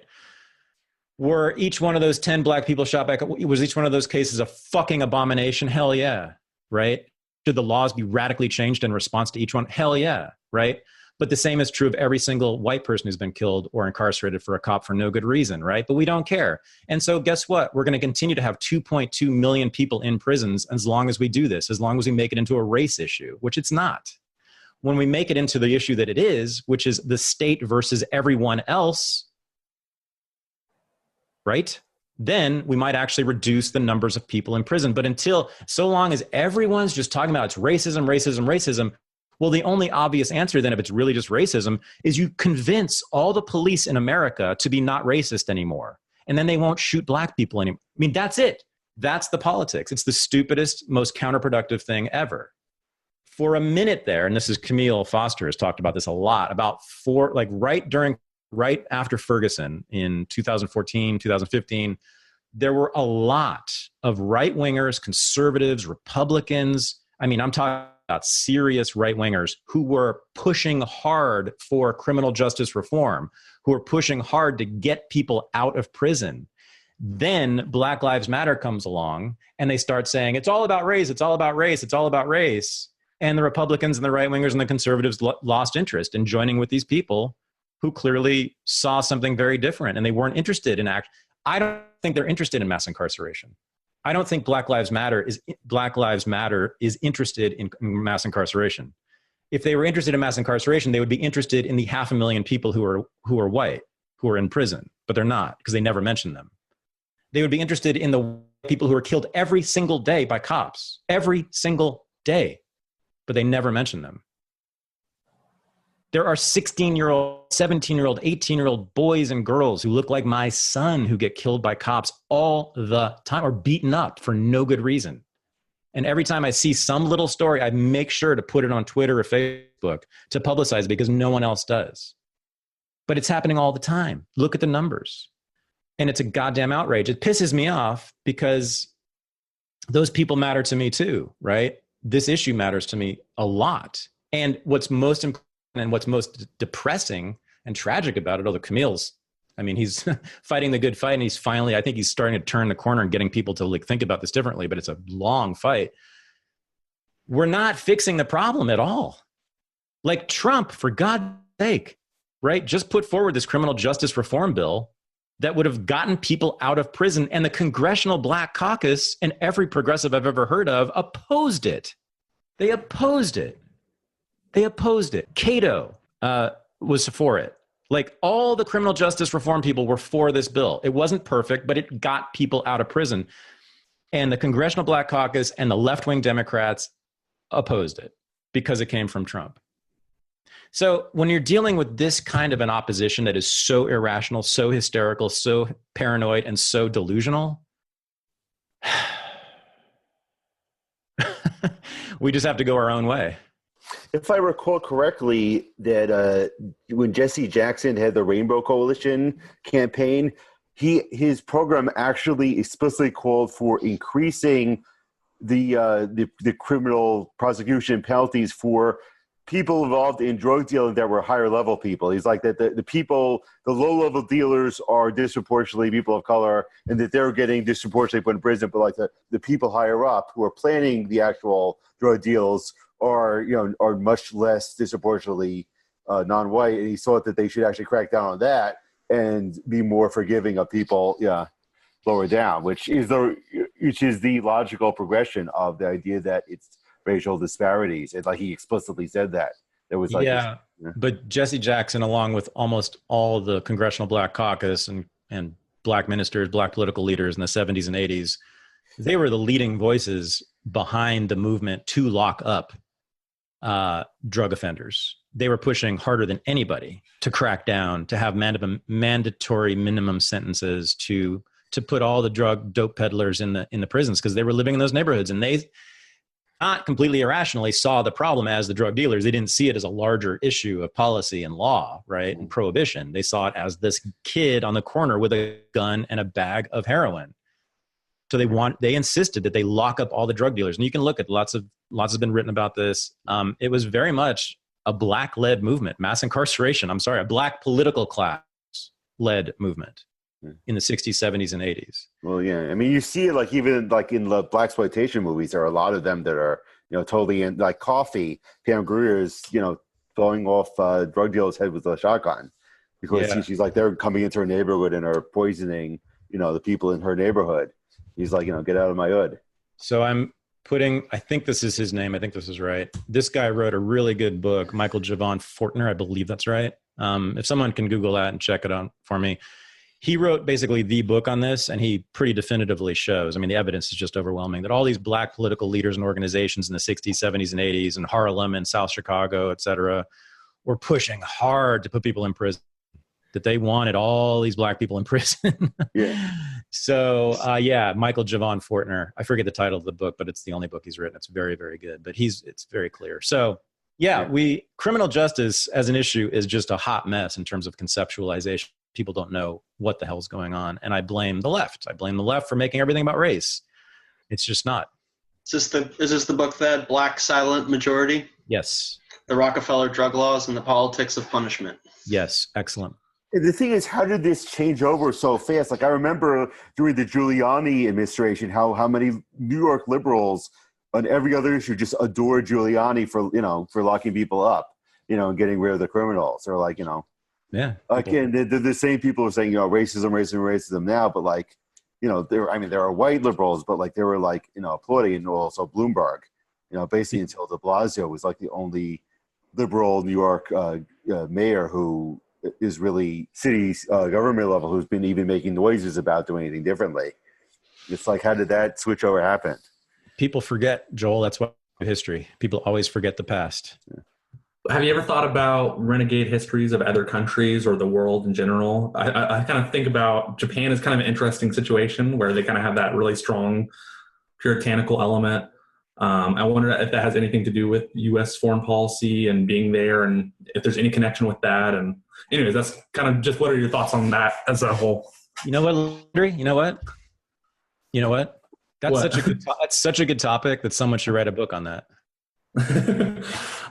Were each one of those 10 black people shot by a cop, was each one of those cases a fucking abomination? Hell yeah, right? Should the laws be radically changed in response to each one? Hell yeah, right? But the same is true of every single white person who's been killed or incarcerated for a cop for no good reason, right? But we don't care. And so guess what? We're going to continue to have 2.2 million people in prisons as long as we do this, as long as we make it into a race issue, which it's not. When we make it into the issue that it is, which is the state versus everyone else, right? Then we might actually reduce the numbers of people in prison. But so long as everyone's just talking about it's racism, racism, racism, well, the only obvious answer then, if it's really just racism, is you convince all the police in America to be not racist anymore. And then they won't shoot black people anymore. I mean, that's it. That's the politics. It's the stupidest, most counterproductive thing ever. For a minute there, and this is Camille Foster has talked about this a lot, right after Ferguson in 2014, 2015, there were a lot of right-wingers, conservatives, Republicans. I mean, I'm talking about serious right-wingers who were pushing hard for criminal justice reform, who were pushing hard to get people out of prison. Then Black Lives Matter comes along and they start saying, it's all about race, it's all about race, it's all about race. And the Republicans and the right-wingers and the conservatives lost interest in joining with these people who clearly saw something very different and they weren't interested in I don't think they're interested in mass incarceration. I don't think Black Lives Matter is interested in mass incarceration. If they were interested in mass incarceration, they would be interested in the 500,000 people who are white, who are in prison, but they're not because they never mention them. They would be interested in the people who are killed every single day by cops, every single day, but they never mention them. There are 16-year-old, 17-year-old, 18-year-old boys and girls who look like my son who get killed by cops all the time or beaten up for no good reason. And every time I see some little story, I make sure to put it on Twitter or Facebook to publicize it because no one else does. But it's happening all the time. Look at the numbers. And it's a goddamn outrage. It pisses me off because those people matter to me too, right? This issue matters to me a lot. And what's most important and what's most depressing and tragic about it, although Camille's, I mean, he's fighting the good fight and he's finally, I think he's starting to turn the corner and getting people to think about this differently, but it's a long fight. We're not fixing the problem at all. Like Trump, for God's sake, right? Just put forward this criminal justice reform bill that would have gotten people out of prison, and the Congressional Black Caucus and every progressive I've ever heard of opposed it. They opposed it. Cato was for it. Like all the criminal justice reform people were for this bill. It wasn't perfect, but it got people out of prison. And the Congressional Black Caucus and the left-wing Democrats opposed it because it came from Trump. So when you're dealing with this kind of an opposition that is so irrational, so hysterical, so paranoid, and so delusional, we just have to go our own way. If I recall correctly, that when Jesse Jackson had the Rainbow Coalition campaign, his program actually explicitly called for increasing the criminal prosecution penalties for people involved in drug dealing that were higher level people. He's like that the low level dealers are disproportionately people of color, and that they're getting disproportionately put in prison. But like the people higher up who are planning the actual drug deals are much less disproportionately non-white. And he thought that they should actually crack down on that and be more forgiving of people, lower down, which is the logical progression of the idea that it's racial disparities. It's like he explicitly said that. There was like but Jesse Jackson, along with almost all the Congressional Black Caucus and black ministers, black political leaders in the 70s and 80s, they were the leading voices behind the movement to lock up drug offenders. They were pushing harder than anybody to crack down, to have mandatory minimum sentences, to put all the dope peddlers in the prisons because they were living in those neighborhoods. And not completely irrationally, saw the problem as the drug dealers. They didn't see it as a larger issue of policy and law, right, and prohibition. They saw it as this kid on the corner with a gun and a bag of heroin. So they insisted that they lock up all the drug dealers. And you can look at lots has been written about this. It was very much a black-led movement, mass incarceration. A black political class-led movement in the 60s, 70s, and 80s. Well, yeah. I mean, you see it like even like in the blaxploitation movies, there are a lot of them that are, totally in, like Coffee, Pam Grier is, throwing off drug dealers' head with a shotgun because she's like, they're coming into her neighborhood and are poisoning, the people in her neighborhood. He's like, get out of my hood. So I'm putting, I think this is his name. I think this is right. This guy wrote a really good book, Michael Javon Fortner. I believe that's right. If someone can Google that and check it out for me. He wrote basically the book on this, and he pretty definitively shows, the evidence is just overwhelming, that all these black political leaders and organizations in the 60s, 70s, and 80s, in Harlem and South Chicago, et cetera, were pushing hard to put people in prison, that they wanted all these black people in prison. Yeah. So, Michael Javon Fortner. I forget the title of the book, but it's the only book he's written. It's very, very good. But it's very clear. So, criminal justice as an issue is just a hot mess in terms of conceptualization. People don't know what the hell's going on. And I blame the left. I blame the left for making everything about race. It's just not. Is this the book that Black Silent Majority? Yes. The Rockefeller Drug Laws and the Politics of Punishment. Yes. Excellent. The thing is, how did this change over so fast? Like I remember during the Giuliani administration, how many New York liberals on every other issue just adored Giuliani for locking people up, and getting rid of the criminals. Or like, yeah. Again, the same people are saying, racism now, but like, there are white liberals, but like they were like, applauding, and also Bloomberg, basically until de Blasio was like the only liberal New York mayor who is really city government level who's been even making noises about doing anything differently. It's like, how did that switch over happen? People forget, Joel. That's what history. People always forget the past. Yeah. Have you ever thought about renegade histories of other countries or the world in general? I kind of think about Japan as kind of an interesting situation where they kind of have that really strong puritanical element. I wonder if that has anything to do with U.S. foreign policy and being there, and if there's any connection with that. And anyways, that's kind of just, what are your thoughts on that as a whole? You know what, Landry? You know what? That's such a good topic that someone should write a book on that.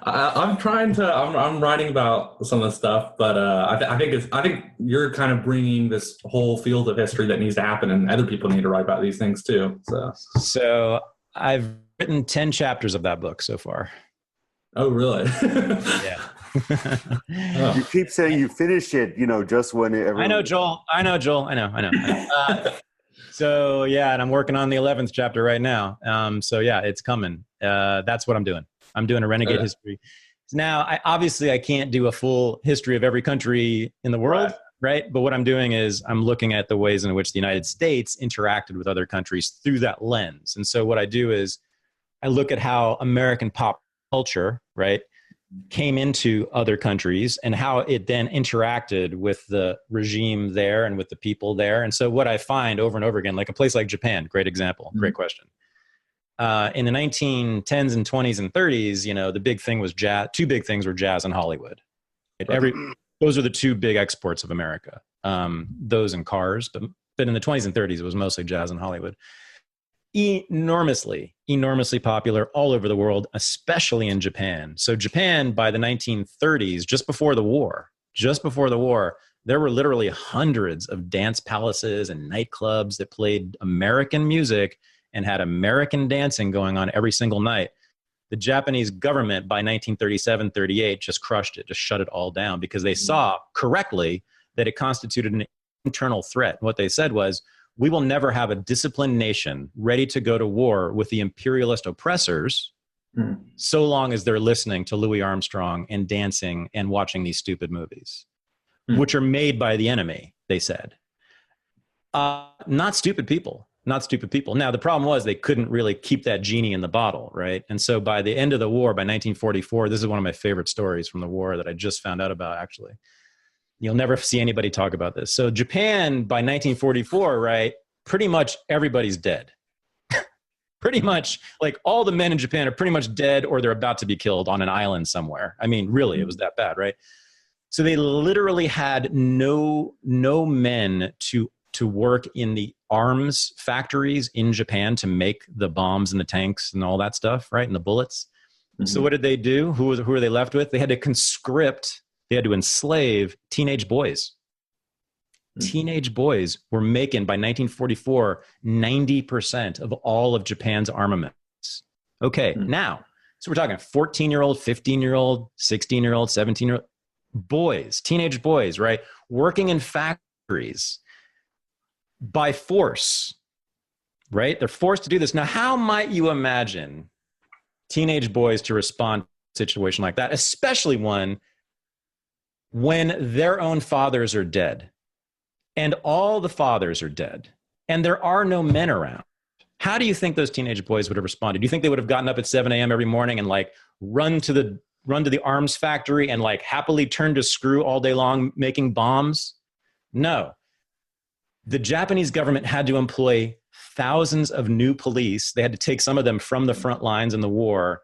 I'm writing about some of the stuff, but I think you're kind of bringing this whole field of history that needs to happen, and other people need to write about these things too. So I've written 10 chapters of that book so far. Oh, really? Yeah. You keep saying you finish it, just when everyone... I know, Joel. I know. So yeah, and I'm working on the 11th chapter right now. So yeah, it's coming. That's what I'm doing. I'm doing a renegade history. Now, I can't do a full history of every country in the world, right? But what I'm doing is I'm looking at the ways in which the United States interacted with other countries through that lens. And so what I do is I look at how American pop culture, right, came into other countries and how it then interacted with the regime there and with the people there. And so what I find over and over again, like a place like Japan, great example, great question. In the 1910s and 20s and 30s, the big thing was jazz. Two big things were jazz and Hollywood. Those are the two big exports of America. Those and cars, but in the 20s and 30s, it was mostly jazz and Hollywood. Enormously popular all over the world, especially in Japan. So Japan, by the 1930s, just before the war, there were literally hundreds of dance palaces and nightclubs that played American music and had American dancing going on every single night. The Japanese government by 1937-38 just crushed it, just shut it all down because they saw correctly that it constituted an internal threat. What they said was, we will never have a disciplined nation ready to go to war with the imperialist oppressors so long as they're listening to Louis Armstrong and dancing and watching these stupid movies, which are made by the enemy, they said. Not stupid people. Now, the problem was they couldn't really keep that genie in the bottle, right? And so by the end of the war, by 1944, this is one of my favorite stories from the war that I just found out about, actually. You'll never see anybody talk about this. So Japan, by 1944, right, pretty much everybody's dead. pretty much like all the men in Japan are pretty much dead or they're about to be killed on an island somewhere. I mean, really, it was that bad, right? So they literally had no men to work in the arms factories in Japan to make the bombs and the tanks and all that stuff, right? And the bullets. Mm-hmm. So what did they do? Who were they left with? They had to conscript, they had to enslave teenage boys. Mm-hmm. Teenage boys were making, by 1944, 90% of all of Japan's armaments. Okay, now, so we're talking 14-year-old, 15-year-old, 16-year-old, 17-year-old boys, teenage boys, right? Working in factories by force, right? They're forced to do this. Now, how might you imagine teenage boys to respond to a situation like that, especially one when their own fathers are dead and all the fathers are dead and there are no men around? How do you think those teenage boys would have responded? Do you think they would have gotten up at 7 a.m. every morning and like run to the arms factory and like happily turn to screw all day long making bombs? No. The Japanese government had to employ thousands of new police. They had to take some of them from the front lines in the war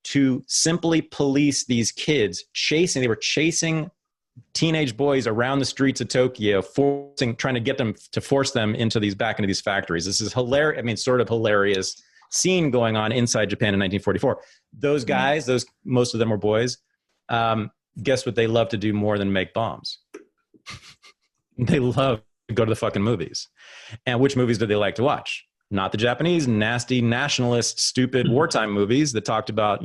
to simply police these kids, they were chasing teenage boys around the streets of Tokyo, trying to get them to force them back into these factories. This is hilarious. I mean, sort of hilarious scene going on inside Japan in 1944. Those guys, most of them were boys. Guess what they love to do more than make bombs? They love to go to the fucking movies. And which movies do they like to watch? Not the Japanese nasty nationalist stupid wartime movies that talked about,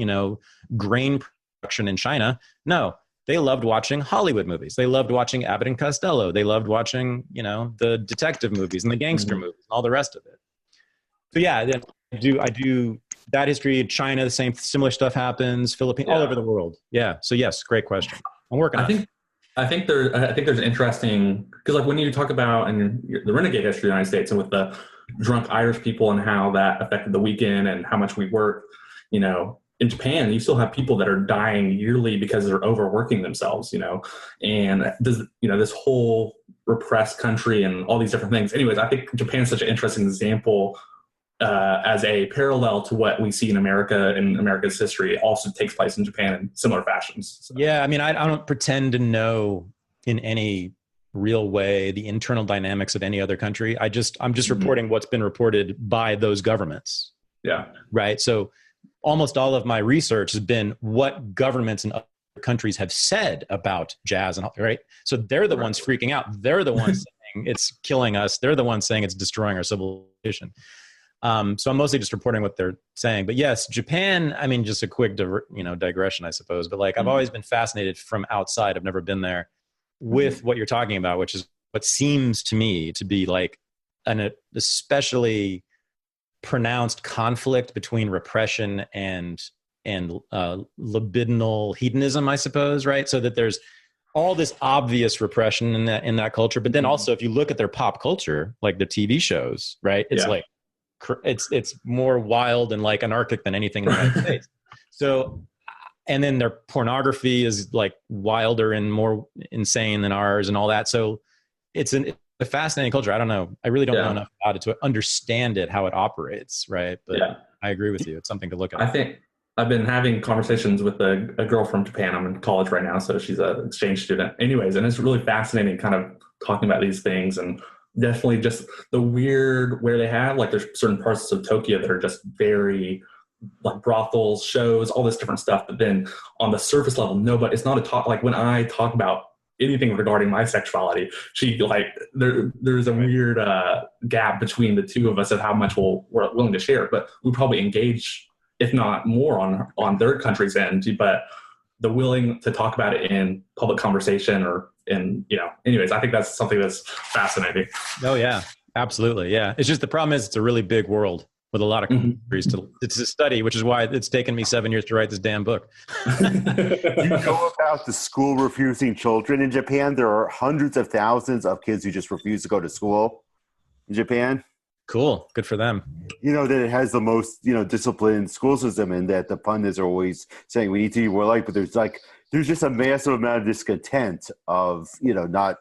grain production in China. No, they loved watching Hollywood movies. They loved watching Abbott and Costello. They loved watching, the detective movies and the gangster movies and all the rest of it. So yeah, I do that history. China, the similar stuff happens. Philippines, all over the world. Yeah. So yes, great question. I'm working on it. I think there's an interesting, because like when you talk about the renegade history of the United States and with the drunk Irish people and how that affected the weekend and how much we work, in Japan, you still have people that are dying yearly because they're overworking themselves, and this whole repressed country and all these different things. Anyways, I think Japan's such an interesting example as a parallel to what we see in America and America's history. It also takes place in Japan in similar fashions. So. Yeah, I mean, I don't pretend to know in any real way the internal dynamics of any other country. I'm just reporting what's been reported by those governments. Yeah. Right. So almost all of my research has been what governments in other countries have said about jazz, and right. So they're the ones freaking out. They're the ones saying it's killing us. They're the ones saying it's destroying our civilization. So I'm mostly just reporting what they're saying. But yes, Japan, I mean, just a quick digression, I suppose. But like I've always been fascinated from outside. I've never been there with what you're talking about, which is what seems to me to be like an especially pronounced conflict between repression and libidinal hedonism, I suppose, right? So that there's all this obvious repression in that culture, but then also if you look at their pop culture, like the TV shows, right? It's like it's more wild and like anarchic than anything in the United States. So, and then their pornography is like wilder and more insane than ours and all that. So it's a fascinating culture. I don't know. I really don't know enough about it to understand it, how it operates. Right. But I agree with you. It's something to look at. I think I've been having conversations with a girl from Japan. I'm in college right now. So she's an exchange student anyways. And it's really fascinating kind of talking about these things, and definitely just the weird where they have, like there's certain parts of Tokyo that are just very like brothels, shows, all this different stuff. But then on the surface level, it's not a talk. Like when I talk about anything regarding my sexuality, she like, there's a weird gap between the two of us of how much we're willing to share, but we probably engage, if not more on their country's end, but the willing to talk about it in public conversation anyways, I think that's something that's fascinating. Oh yeah, absolutely. Yeah. It's just, the problem is it's a really big world with a lot of countries to study, which is why it's taken me 7 years to write this damn book. You know about the school refusing children in Japan? There are hundreds of thousands of kids who just refuse to go to school in Japan. Cool. Good for them. That it has the most, disciplined school system, and that the pundits are always saying we need to be more like, but there's just a massive amount of discontent of, not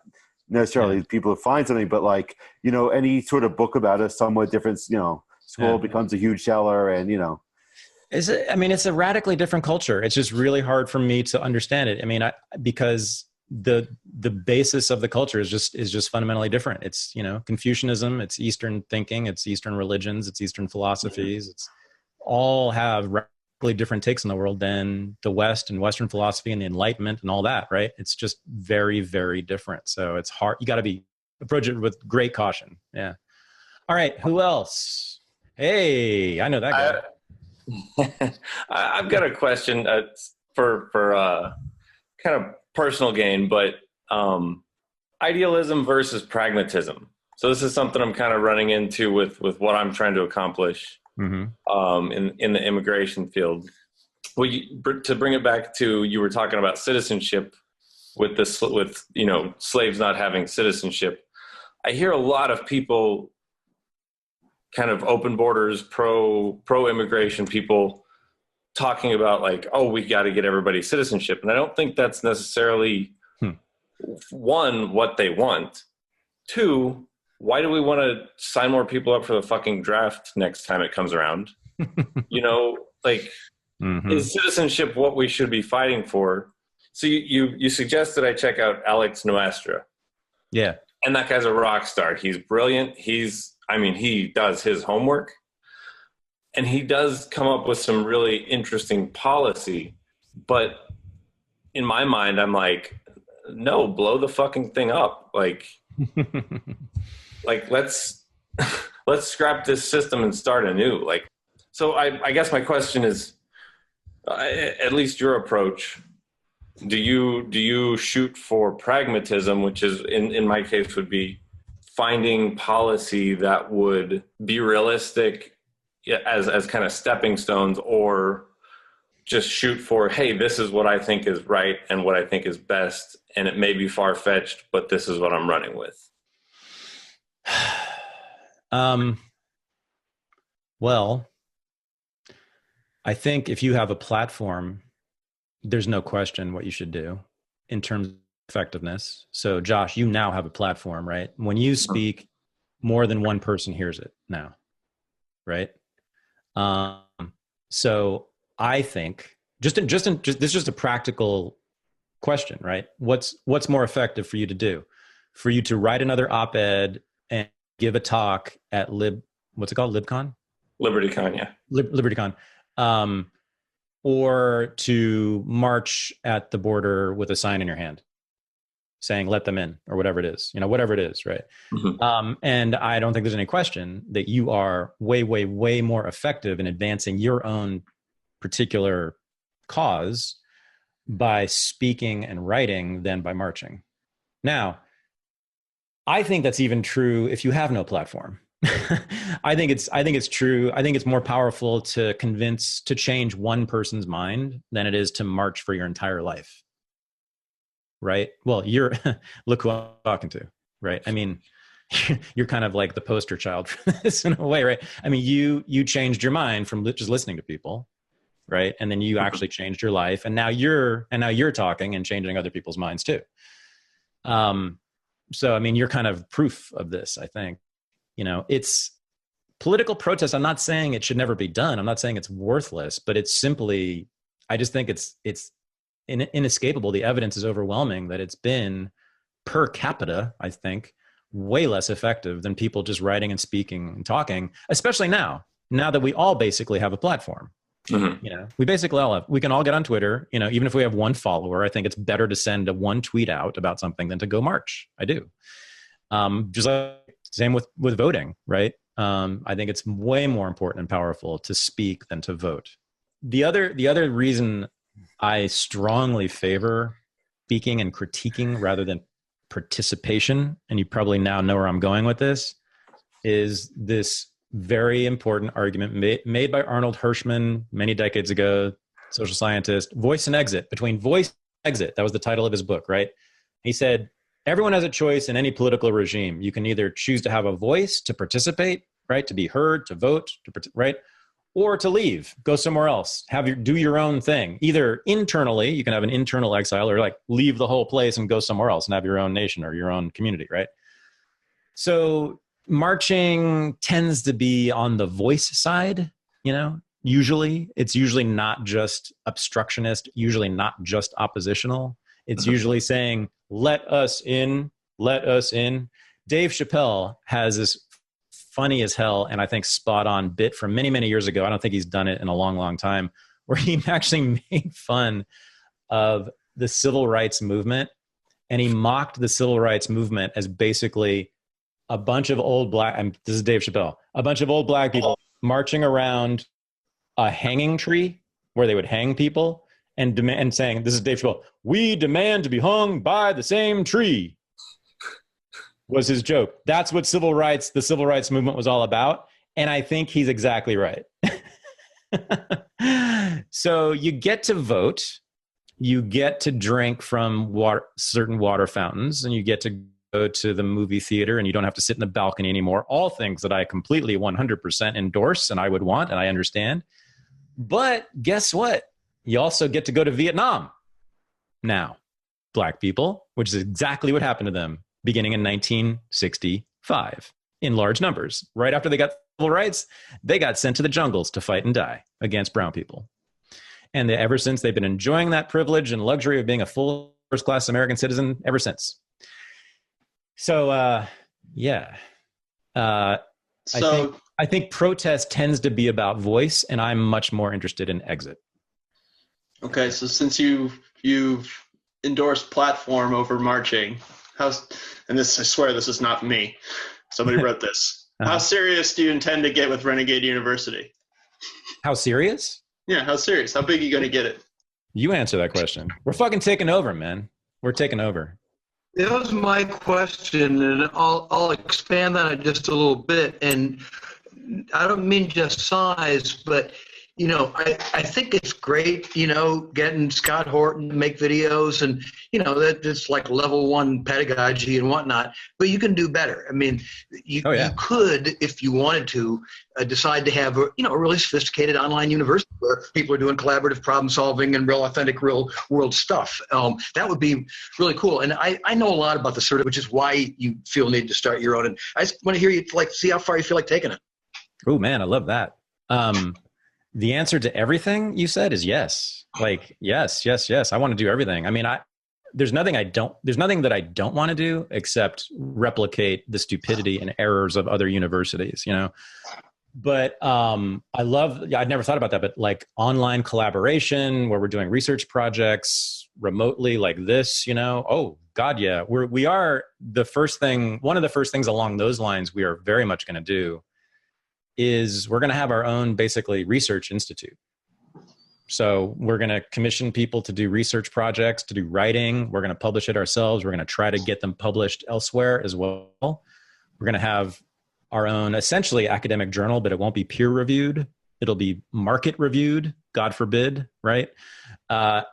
necessarily people who find something, but like, any sort of book about a somewhat different, school becomes a huge seller, and it's a radically different culture. It's just really hard for me to understand it. I mean, because the basis of the culture is just fundamentally different. It's, Confucianism, it's Eastern thinking, it's Eastern religions, it's Eastern philosophies. It's all have radically different takes on the world than the West and Western philosophy and the Enlightenment and all that, right? It's just very, very different. So it's hard. You got to approach it with great caution. Yeah. All right. Who else? Hey, I know that guy. I've got a question for kind of personal gain, but idealism versus pragmatism. So this is something I'm kind of running into with what I'm trying to accomplish in the immigration field. Well, to bring it back to, you were talking about citizenship with slaves not having citizenship. I hear a lot of people, kind of open borders, pro immigration people, talking about like, oh, we got to get everybody citizenship. And I don't think that's necessarily one, what they want. Two, why do we want to sign more people up for the fucking draft next time it comes around? Is citizenship what we should be fighting for? So you suggested I check out Alex Nuestra. Yeah. And that guy's a rock star. He's brilliant. He does his homework, and he does come up with some really interesting policy. But in my mind, I'm like, no, blow the fucking thing up. Like let's scrap this system and start anew. So I guess my question is, at least your approach, do you shoot for pragmatism, which is in my case would be finding policy that would be realistic as kind of stepping stones, or just shoot for, hey, this is what I think is right and what I think is best, and it may be far-fetched, but this is what I'm running with? Well, I think if you have a platform, there's no question what you should do in terms of effectiveness. So Josh, you now have a platform, right? When you speak, more than one person hears it now, right? So I think this is just a practical question, right? What's more effective for you to do? For you to write another op-ed and give a talk at what's it called? LibCon? LibertyCon, yeah. LibertyCon. Or to march at the border with a sign in your hand saying, let them in, or whatever it is, whatever it is, right? And I don't think there's any question that you are way, way, way more effective in advancing your own particular cause by speaking and writing than by marching. Now, I think that's even true if you have no platform. I think it's true. I think it's more powerful to change one person's mind than it is to march for your entire life. Right? Well, look who I'm talking to, right? I mean, you're kind of like the poster child for this in a way, right? I mean, you changed your mind from just listening to people, right? And then you actually changed your life, and now you're talking and changing other people's minds too. So I mean, you're kind of proof of this, I think. It's political protest. I'm not saying it should never be done. I'm not saying it's worthless, but it's simply, I just think it's inescapable. The evidence is overwhelming that it's been per capita, I think, way less effective than people just writing and speaking and talking, especially now that we all basically have a platform. We basically we can all get on Twitter, even if we have one follower. I think it's better to send one tweet out about something than to go march. I do. Just like same with voting, right? I think it's way more important and powerful to speak than to vote. The other reason I strongly favor speaking and critiquing rather than participation, and you probably now know where I'm going with this, is this very important argument made by Arnold Hirschman many decades ago, social scientist, voice and exit. Between voice and exit, that was the title of his book, right? He said, everyone has a choice in any political regime. You can either choose to have a voice, to participate, right? To be heard, to vote, right? Or to leave, go somewhere else, do your own thing. Either internally, you can have an internal exile, or leave the whole place and go somewhere else and have your own nation or your own community, right? So marching tends to be on the voice side, you know, usually. It's usually not just obstructionist, usually not just oppositional. It's usually saying, let us in, let us in. Dave Chappelle has this funny as hell and I think spot on bit from many, many years ago. I don't think he's done it in a long, long time, where he actually made fun of the civil rights movement. And he mocked the civil rights movement as basically a bunch of old this is Dave Chappelle, a bunch of old black people marching around a hanging tree where they would hang people and saying, this is Dave Chappelle, we demand to be hung by the same tree, was his joke. That's what the civil rights movement was all about. And I think he's exactly right. So you get to vote, you get to drink from certain water fountains, and you get to go to the movie theater, and you don't have to sit in the balcony anymore. All things that I completely 100% endorse and I would want and I understand. But guess what? You also get to go to Vietnam now, black people, which is exactly what happened to them beginning in 1965 in large numbers. Right after they got civil rights, they got sent to the jungles to fight and die against brown people. And ever since, they've been enjoying that privilege and luxury of being a full first-class American citizen ever since. So, yeah. I think protest tends to be about voice, and I'm much more interested in exit. Okay, so since you've endorsed platform over marching, and this, I swear this is not me, somebody wrote this. How serious do you intend to get with Renegade University? How serious? Yeah, how serious? How big are you going to get it? You answer that question. We're fucking taking over, man. We're taking over. That was my question, and I'll expand on it just a little bit. And I don't mean just size, but I think it's great, getting Scott Horton to make videos, and that's like level 1 pedagogy and whatnot. But you can do better. I mean, you could, if you wanted to, decide to have a really sophisticated online university where people are doing collaborative problem solving and real authentic, real world stuff. That would be really cool. And I know a lot about the sort of, which is why you feel need to start your own. And I just want to hear you see how far you feel like taking it. Oh man, I love that. The answer to everything you said is yes. Like, yes. I want to do everything. I mean, there's nothing that I don't want to do except replicate the stupidity and errors of other universities, But I'd never thought about that, but like online collaboration where we're doing research projects remotely like this, oh God, yeah. We are one of the first things along those lines we are very much going to do is we're going to have our own basically research institute. So we're going to commission people to do research projects, to do writing. We're going to publish it ourselves. We're going to try to get them published elsewhere as well. We're going to have our own essentially academic journal, but it won't be peer reviewed. It'll be market reviewed, God forbid, right? But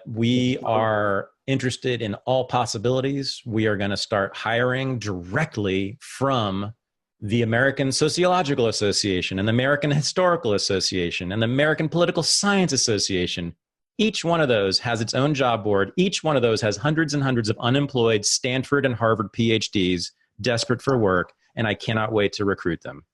we are interested in all possibilities. We are going to start hiring directly from the American Sociological Association and the American Historical Association and the American Political Science Association. Each one of those has its own job board. Each one of those has hundreds and hundreds of unemployed Stanford and Harvard PhDs desperate for work, and I cannot wait to recruit them.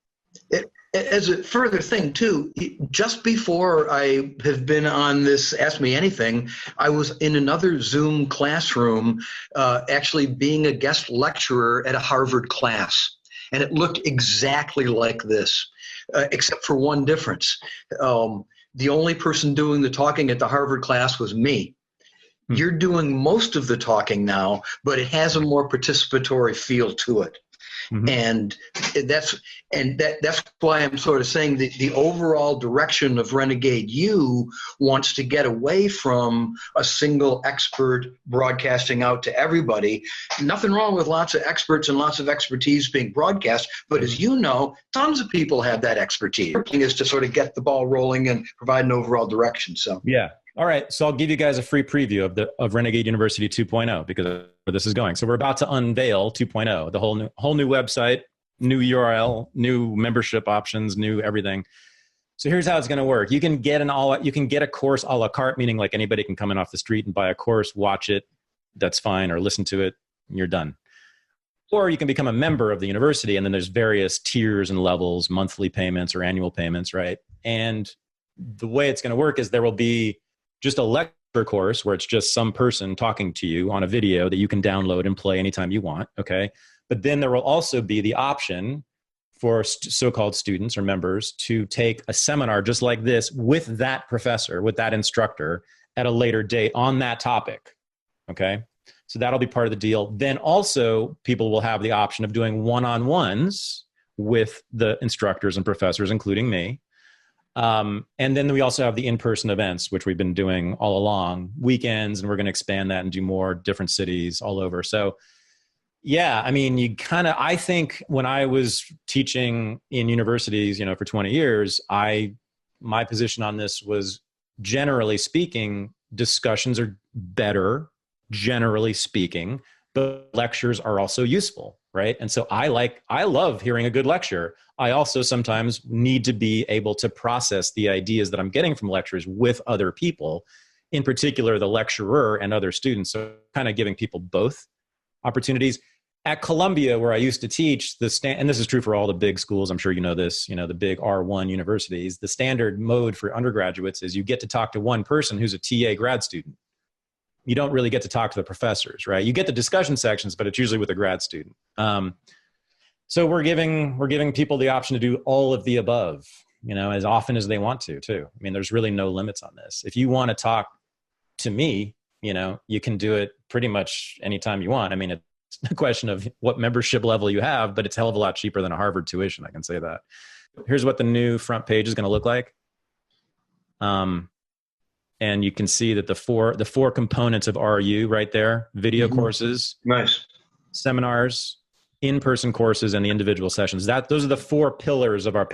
As a further thing, too, just before I have been on this Ask Me Anything, I was in another Zoom classroom actually being a guest lecturer at a Harvard class. And it looked exactly like this, except for one difference. The only person doing the talking at the Harvard class was me. You're doing most of the talking now, but it has a more participatory feel to it. Mm-hmm. And that's why I'm sort of saying the overall direction of Renegade U wants to get away from a single expert broadcasting out to everybody. Nothing wrong with lots of experts and lots of expertise being broadcast, but as you know, tons of people have that expertise. The thing is to sort of get the ball rolling and provide an overall direction. So yeah. All right, so I'll give you guys a free preview of Renegade University 2.0 because of where this is going. So we're about to unveil 2.0, the whole new website, new URL, new membership options, new everything. So here's how it's going to work. You can get a course a la carte, meaning like anybody can come in off the street and buy a course, watch it, that's fine, or listen to it, and you're done. Or you can become a member of the university, and then there's various tiers and levels, monthly payments or annual payments, right? And the way it's going to work is there will be just a lecture course where it's just some person talking to you on a video that you can download and play anytime you want, okay? But then there will also be the option for so-called students or members to take a seminar just like this with that professor, with that instructor at a later date on that topic, okay? So that'll be part of the deal. Then also people will have the option of doing one-on-ones with the instructors and professors, including me. And then we also have the in-person events, which we've been doing all along, weekends, and we're going to expand that and do more different cities all over. So yeah, I mean, I think when I was teaching in universities, for 20 years, my position on this was, generally speaking, discussions are better, generally speaking, but lectures are also useful, right? And so I love hearing a good lecture. I also sometimes need to be able to process the ideas that I'm getting from lectures with other people, in particular the lecturer and other students. So kind of giving people both opportunities. At Columbia, where I used to teach, and this is true for all the big schools, I'm sure you know this, the big R1 universities, the standard mode for undergraduates is you get to talk to one person who's a TA grad student. You don't really get to talk to the professors, right? You get the discussion sections, but it's usually with a grad student. So we're giving people the option to do all of the above, as often as they want to, too. I mean, there's really no limits on this. If you want to talk to me, you can do it pretty much anytime you want. I mean, it's a question of what membership level you have, but it's a hell of a lot cheaper than a Harvard tuition, I can say that. Here's what the new front page is going to look like. And you can see that the four components of RU right there: video courses, nice, seminars, in-person courses, and the individual sessions. Those are the 4 pillars of our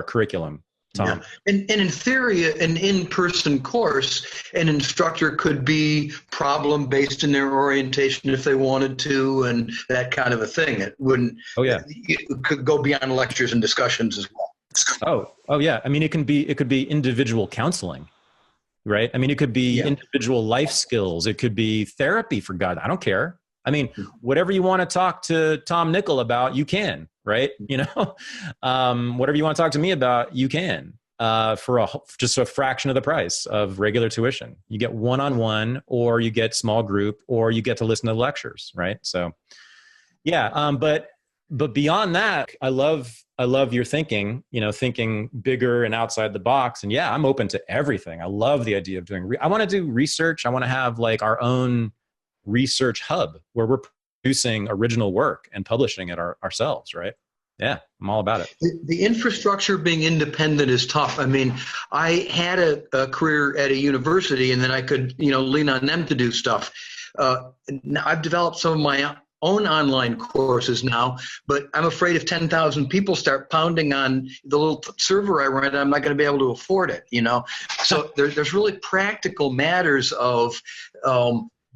curriculum, Tom. Yeah. And in theory, an in-person course, an instructor could be problem-based in their orientation if they wanted to, and that kind of a thing. It wouldn't. Oh yeah. It could go beyond lectures and discussions as well. Oh yeah. I mean, it could be individual counseling, right? I mean, it could be individual life skills. It could be therapy, for God. I don't care. I mean, whatever you want to talk to Tom Nickel about, you can, right? Whatever you want to talk to me about, you can, for just a fraction of the price of regular tuition. You get one-on-one, or you get small group, or you get to listen to lectures, right? So yeah. But beyond that, I love your thinking, thinking bigger and outside the box. And yeah, I'm open to everything. I love the idea of doing, I want to do research. I want to have like our own research hub where we're producing original work and publishing it ourselves, right? Yeah, I'm all about it. The infrastructure being independent is tough. I mean, I had a career at a university, and then I could, lean on them to do stuff. I've developed some of my own online courses now, but I'm afraid if 10,000 people start pounding on the little server I rent, I'm not going to be able to afford it, So there's really practical matters of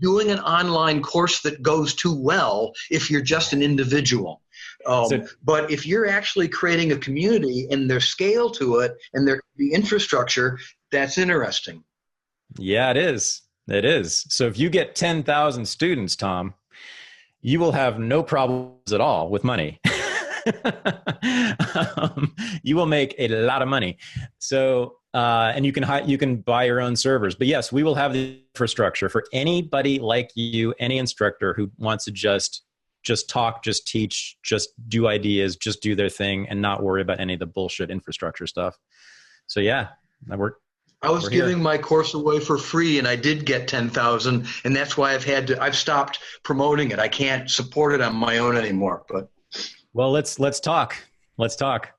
doing an online course that goes too well if you're just an individual. But if you're actually creating a community and there's scale to it and the infrastructure, that's interesting. Yeah, it is. It is. So if you get 10,000 students, Tom, you will have no problems at all with money. You will make a lot of money. So, and you can buy your own servers. But yes, we will have the infrastructure for anybody like you, any instructor who wants to just talk, just teach, just do ideas, just do their thing, and not worry about any of the bullshit infrastructure stuff. So yeah, I was giving my course away for free, and I did get 10,000, and that's why I've stopped promoting it. I can't support it on my own anymore. But well, let's talk. Let's talk.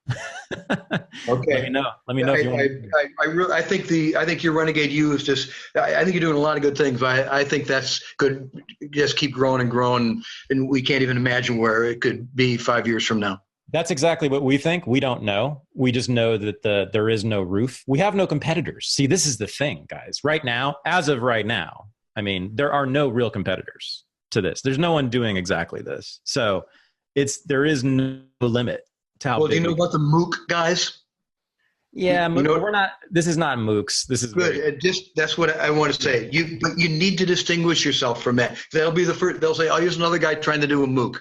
Okay. Let me know if you want. I think your Renegade U is just. I think you're doing a lot of good things. But I think that's good. Just keep growing and growing, and we can't even imagine where it could be 5 years from now. That's exactly what we think. We don't know. We just know that there is no roof. We have no competitors. See, this is the thing, guys. Right now, as of right now, I mean, there are no real competitors to this. There's no one doing exactly this. So there is no limit to how big. Well, do you know about the MOOC guys? Yeah, we're not. This is not MOOCs. This is good. That's what I want to say. But you need to distinguish yourself from that. They'll be the first. They'll say, "Oh, here's another guy trying to do a MOOC."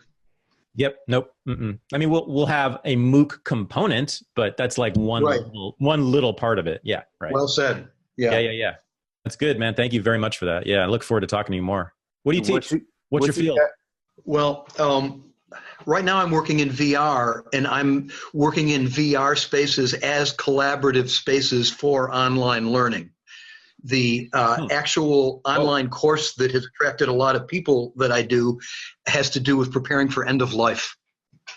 Yep. Nope. Mm-mm. I mean, we'll have a MOOC component, but that's like one little part of it. Yeah. Right. Well said. Yeah. That's good, man. Thank you very much for that. Yeah. I look forward to talking to you more. What do you teach? What's your field? Well, right now I'm working in VR, and I'm working in VR spaces as collaborative spaces for online learning. The actual online course that has attracted a lot of people that I do has to do with preparing for end of life.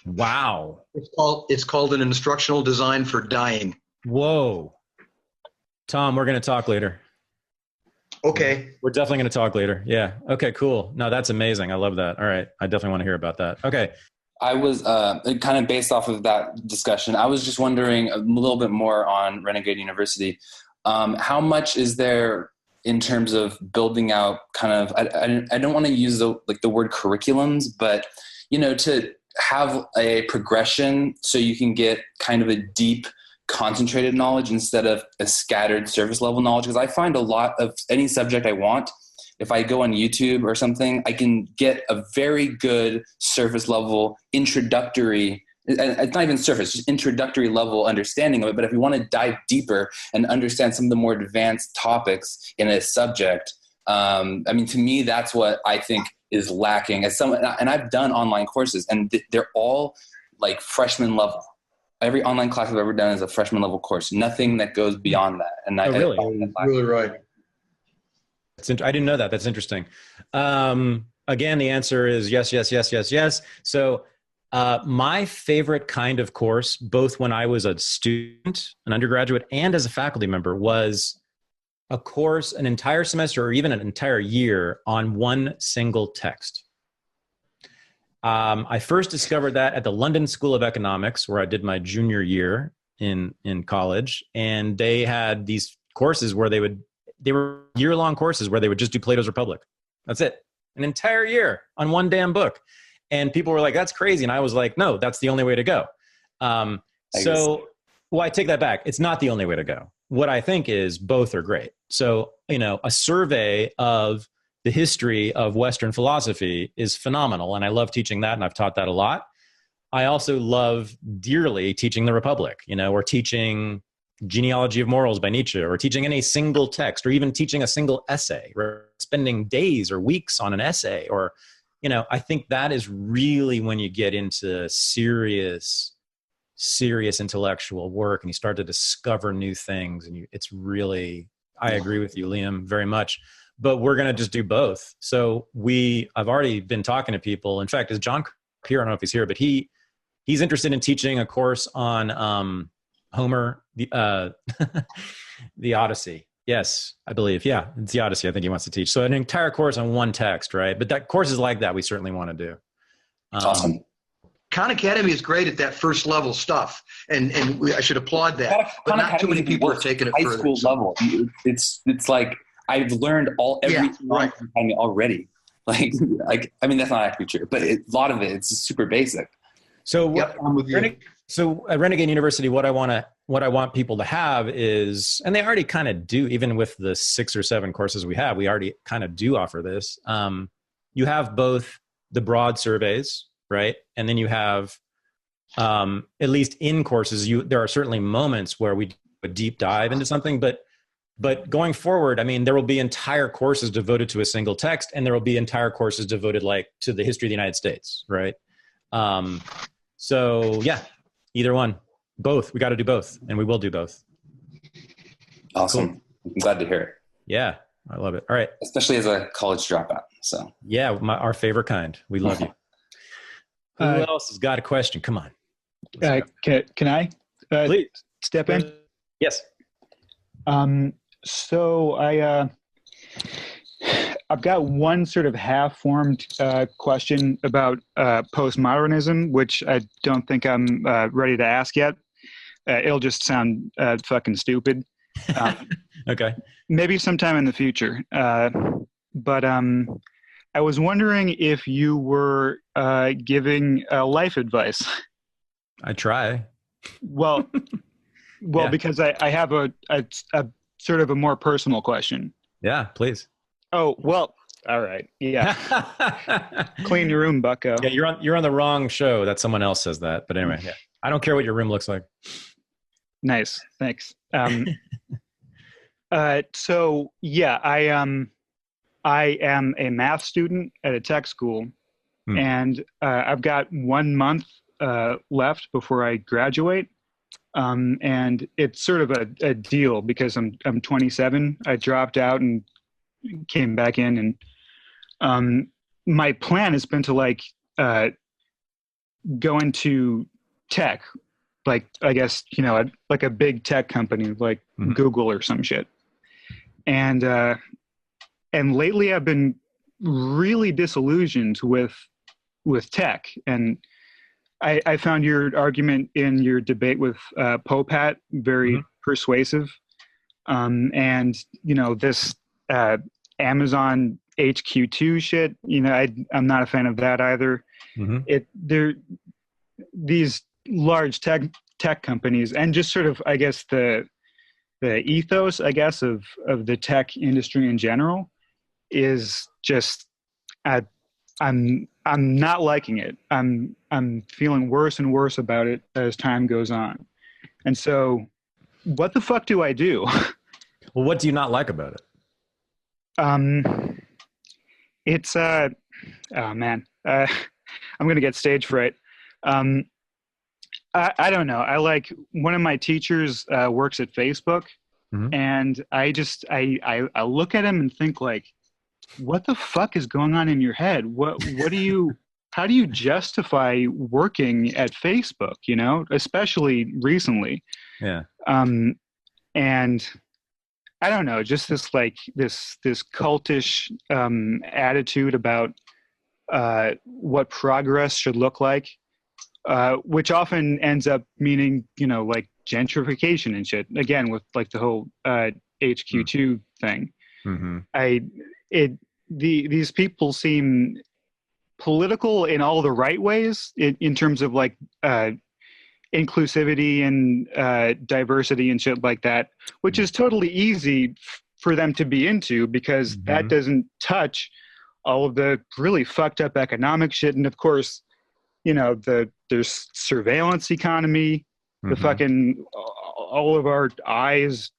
Wow. It's called an instructional design for dying. Whoa. Tom, we're going to talk later. Okay. We're definitely going to talk later. Yeah. Okay, cool. No, that's amazing. I love that. All right. I definitely want to hear about that. Okay. I was kind of based off of that discussion. I was just wondering a little bit more on Renegade University. How much is there in terms of building out kind of, I don't want to use the word curriculums, but, to have a progression so you can get kind of a deep, concentrated knowledge instead of a scattered surface level knowledge. Because I find a lot of any subject I want, if I go on YouTube or something, I can get a very good surface level introductory, it's not even surface, just introductory level understanding of it. But if you want to dive deeper and understand some of the more advanced topics in a subject, to me, that's what I think is lacking. And I've done online courses, and they're all like freshman level. Every online class I've ever done is a freshman level course. Nothing that goes beyond that. And really right. I didn't know that. That's interesting. Again, the answer is yes. So my favorite kind of course, both when I was a student, an undergraduate, and as a faculty member, was a course, an entire semester or even an entire year on one single text. I first discovered that at the London School of Economics, where I did my junior year in college. And they had these courses where they were year-long courses where they would just do Plato's Republic. That's it. An entire year on one damn book. And people were like, that's crazy. And I was like, no, that's the only way to go. I take that back. It's not the only way to go. What I think is both are great. So, a survey of the history of Western philosophy is phenomenal. And I love teaching that. And I've taught that a lot. I also love dearly teaching the Republic, or teaching Genealogy of Morals by Nietzsche, or teaching any single text, or even teaching a single essay, or spending days or weeks on an essay, or, I think that is really when you get into serious intellectual work and you start to discover new things. And it's really, I agree with you, Liam, very much. But we're going to just do both. So I've already been talking to people. In fact, is John here? I don't know if he's here, but he's interested in teaching a course on Homer, the Odyssey. Yes, I believe. Yeah, it's the Odyssey I think he wants to teach. So an entire course on one text, right? But that courses like that we certainly want to do. Awesome. Khan Academy is great at that first level stuff, and I should applaud that. But not too many people are taking it further. High school level. It's like I've learned everything already. That's not actually true, but a lot of it's super basic. So I'm with you. So at Renegade University, what I want people to have is, and they already kind of do, even with the 6 or 7 courses we have, we already kind of do offer this. You have both the broad surveys, right? And then you have, at least in courses, there are certainly moments where we do a deep dive into something, but going forward, there will be entire courses devoted to a single text, and there will be entire courses devoted to the history of the United States, right? So yeah, either one, both. We got to do both, and we will do both. Awesome. Cool. I'm glad to hear it. Yeah, I love it. All right. Especially as a college dropout. So yeah, our favorite kind. We love you. Who else has got a question? Come on. Can I please step in? Yes. So I've got one sort of half-formed question about postmodernism, which I don't think I'm ready to ask yet. It'll just sound fucking stupid. Okay. Maybe sometime in the future. But I was wondering if you were giving life advice. I try. Well, yeah. Because I have a sort of a more personal question. Yeah, please. Oh, well, All right. Yeah. Clean your room, bucko. Yeah, you're on the wrong show that someone else says that. But anyway, yeah. I don't care what your room looks like. Nice. Thanks. So yeah, I am a math student at a tech school, and I've got 1 month left before I graduate. And it's sort of a deal because I'm 27. I dropped out and came back in, and my plan has been to like go into tech, like I guess like a big tech company like Google or some shit. And lately I've been really disillusioned with tech, and I found your argument in your debate with Popat very persuasive. And this Amazon HQ2 shit, I'm not a fan of that either. These large tech companies, and just sort of, I guess, the ethos, I guess, of the tech industry in general is just, I'm not liking it. I'm feeling worse and worse about it as time goes on. And so what the fuck do I do? Well, what do you not like about it? It's oh man, I'm going to get stage fright. I don't know. I like, one of my teachers works at Facebook, and I look at him and think like, what the fuck is going on in your head? How do you justify working at Facebook, especially recently? Yeah. And I don't know, just this cultish attitude about what progress should look like, which often ends up meaning, like gentrification and shit. Again, with like the whole HQ2 thing. These people seem political in all the right ways in terms of like inclusivity and diversity and shit like that, which is totally easy for them to be into because that doesn't touch all of the really fucked up economic shit. And of course, there's surveillance economy, the fucking, all of our eyes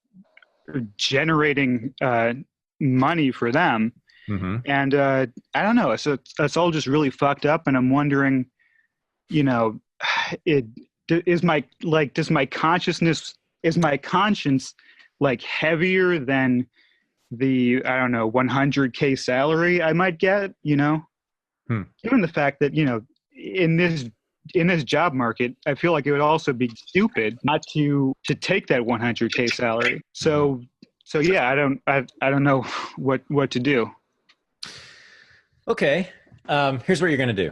are generating money for them. And I don't know, so that's all just really fucked up, and I'm wondering, does my conscience like heavier than the, I don't know, 100K salary I might get, given the fact that, in this job market, I feel like it would also be stupid not to take that 100K salary. So yeah, I don't know what to do. Okay. Here's what you're going to do.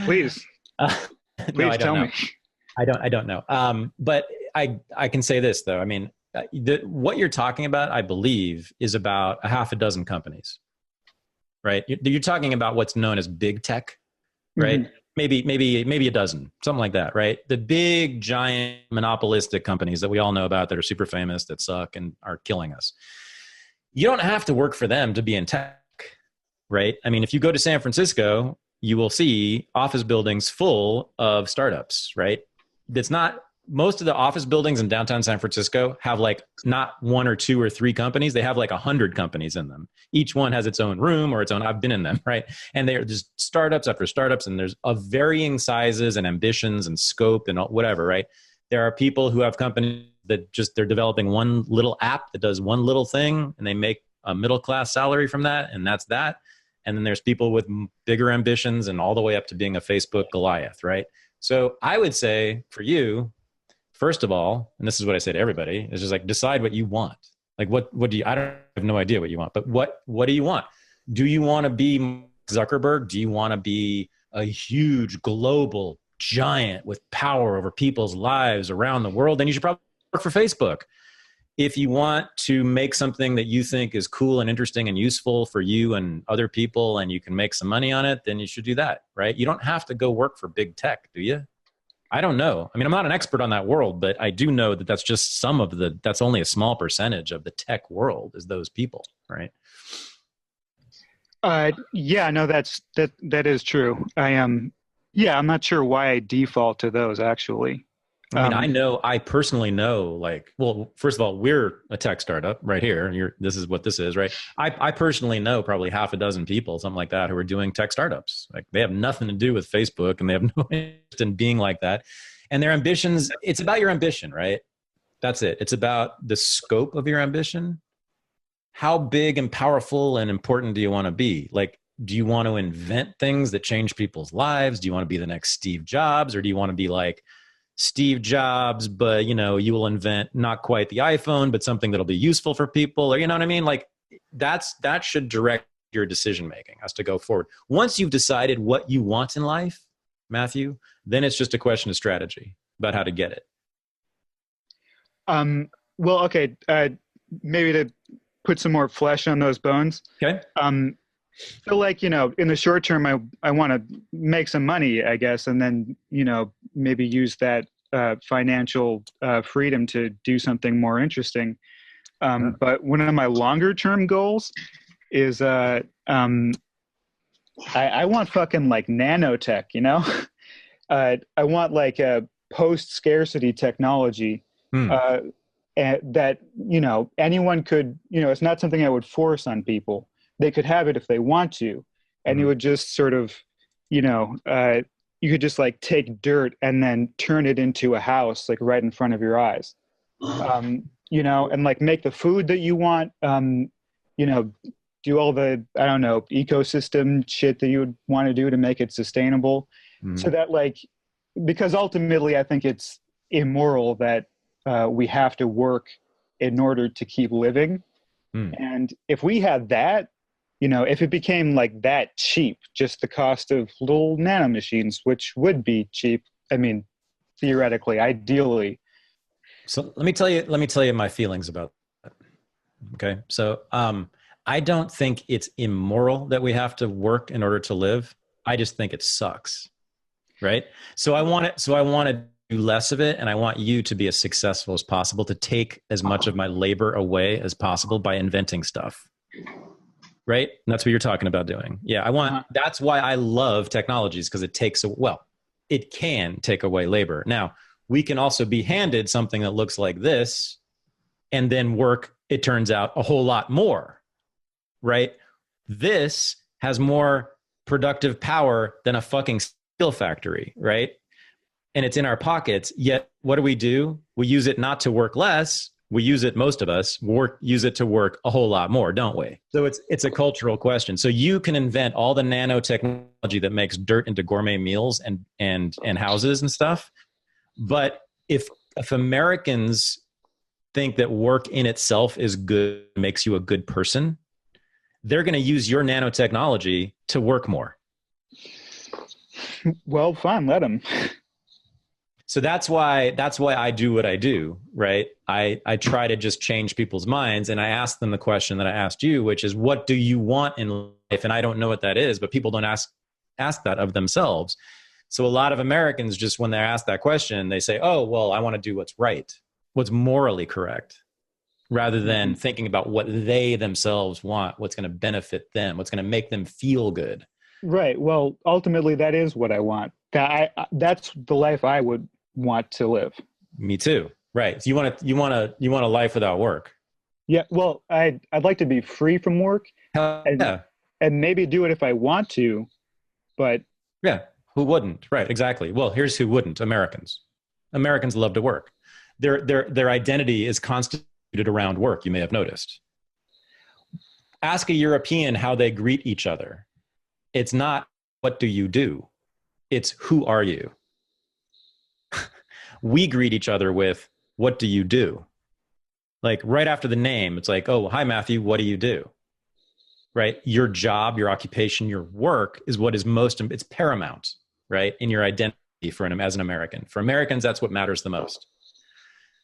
Please. Please tell me. I don't know. But I can say this though. I mean, what you're talking about, I believe, is about a half a dozen companies, right? You're talking about what's known as big tech, right? Maybe a dozen, something like that, right? The big, giant, monopolistic companies that we all know about that are super famous, that suck and are killing us. You don't have to work for them to be in tech, right? I mean, if you go to San Francisco, you will see office buildings full of startups, right? It's not, most of the office buildings in downtown San Francisco have like not one or two or three companies. They have like 100 companies in them. Each one has its own room or its own, I've been in them, right? And they're just startups after startups, and there's of varying sizes and ambitions and scope and whatever, right? There are people who have companies that just, they're developing one little app that does one little thing, and they make a middle-class salary from that, and that's that. And then there's people with bigger ambitions and all the way up to being a Facebook Goliath, right? So I would say for you, first of all, and this is what I say to everybody, is just like, decide what you want. Like what do you, I have no idea what you want, but what do you want? Do you want to be Zuckerberg? Do you want to be a huge global giant with power over people's lives around the world? Then you should probably work for Facebook. If you want to make something that you think is cool and interesting and useful for you and other people, and you can make some money on it, then you should do that, right? You don't have to go work for big tech, do you? I don't know. I mean, I'm not an expert on that world, but I do know that that's just that's only a small percentage of the tech world is those people, right? Yeah, no, that is true. I'm not sure why I default to those actually. I mean, I personally know, like, well, first of all, we're a tech startup right here. This is what this is, right? I personally know probably half a dozen people, something like that, who are doing tech startups. Like, they have nothing to do with Facebook, and they have no interest in being like that. And their ambitions, it's about your ambition, right? That's it. It's about the scope of your ambition. How big and powerful and important do you want to be? Like, do you want to invent things that change people's lives? Do you want to be the next Steve Jobs, or do you want to be like Steve Jobs, but you will invent not quite the iPhone, but something that'll be useful for people, or you know what I mean? Like, that should direct your decision making as to go forward. Once you've decided what you want in life, Matthew, then it's just a question of strategy about how to get it. Well, okay. Maybe to put some more flesh on those bones. Okay. So like, in the short term, I want to make some money, I guess, and then, maybe use that financial freedom to do something more interesting. But one of my longer term goals is I want fucking like nanotech, I want like a post-scarcity technology that, anyone could, it's not something I would force on people. They could have it if they want to. And you would just sort of, you could just like take dirt and then turn it into a house, like right in front of your eyes, and like make the food that you want, do all the, I don't know, ecosystem shit that you would want to do to make it sustainable. So that like, because ultimately I think it's immoral that we have to work in order to keep living. And if we had that, if it became like that cheap, just the cost of little nanomachines, which would be cheap, I mean, theoretically, ideally. So let me tell you my feelings about that. Okay. So I don't think it's immoral that we have to work in order to live. I just think it sucks. Right. So I want to do less of it, and I want you to be as successful as possible, to take as much of my labor away as possible by inventing stuff. Right? And that's what you're talking about doing. Yeah, that's why I love technologies, because it can take away labor. Now, we can also be handed something that looks like this and then work, it turns out, a whole lot more. Right? This has more productive power than a fucking steel factory, right? And it's in our pockets. Yet, what do? We use it not to work less. We use it, most of us, use it to work a whole lot more, don't we? So it's a cultural question. So you can invent all the nanotechnology that makes dirt into gourmet meals and houses and stuff. But if Americans think that work in itself is good, makes you a good person, they're going to use your nanotechnology to work more. Well, fine, let them. So that's why I do what I do, right? I try to just change people's minds, and I ask them the question that I asked you, which is, what do you want in life? And I don't know what that is, but people don't ask that of themselves. So a lot of Americans, just when they're asked that question, they say, oh, well, I want to do what's right, what's morally correct, rather than thinking about what they themselves want, what's going to benefit them, what's going to make them feel good. Right. Well, ultimately, that is what I want. That's the life I would want to live. Me too. Right. So you want a life without work. Yeah. Well, I'd like to be free from work, and maybe do it if I want to, but yeah, who wouldn't? Right. Exactly. Well, here's who wouldn't: Americans. Americans love to work. Their identity is constituted around work. You may have noticed. Ask a European how they greet each other. It's not what do you do? It's who are you? We greet each other with what do you do? Like right after the name, it's like, oh, hi, Matthew, what do you do? Right? Your job, your occupation, your work is what is it's paramount, right? In your identity as an American. For Americans, that's what matters the most.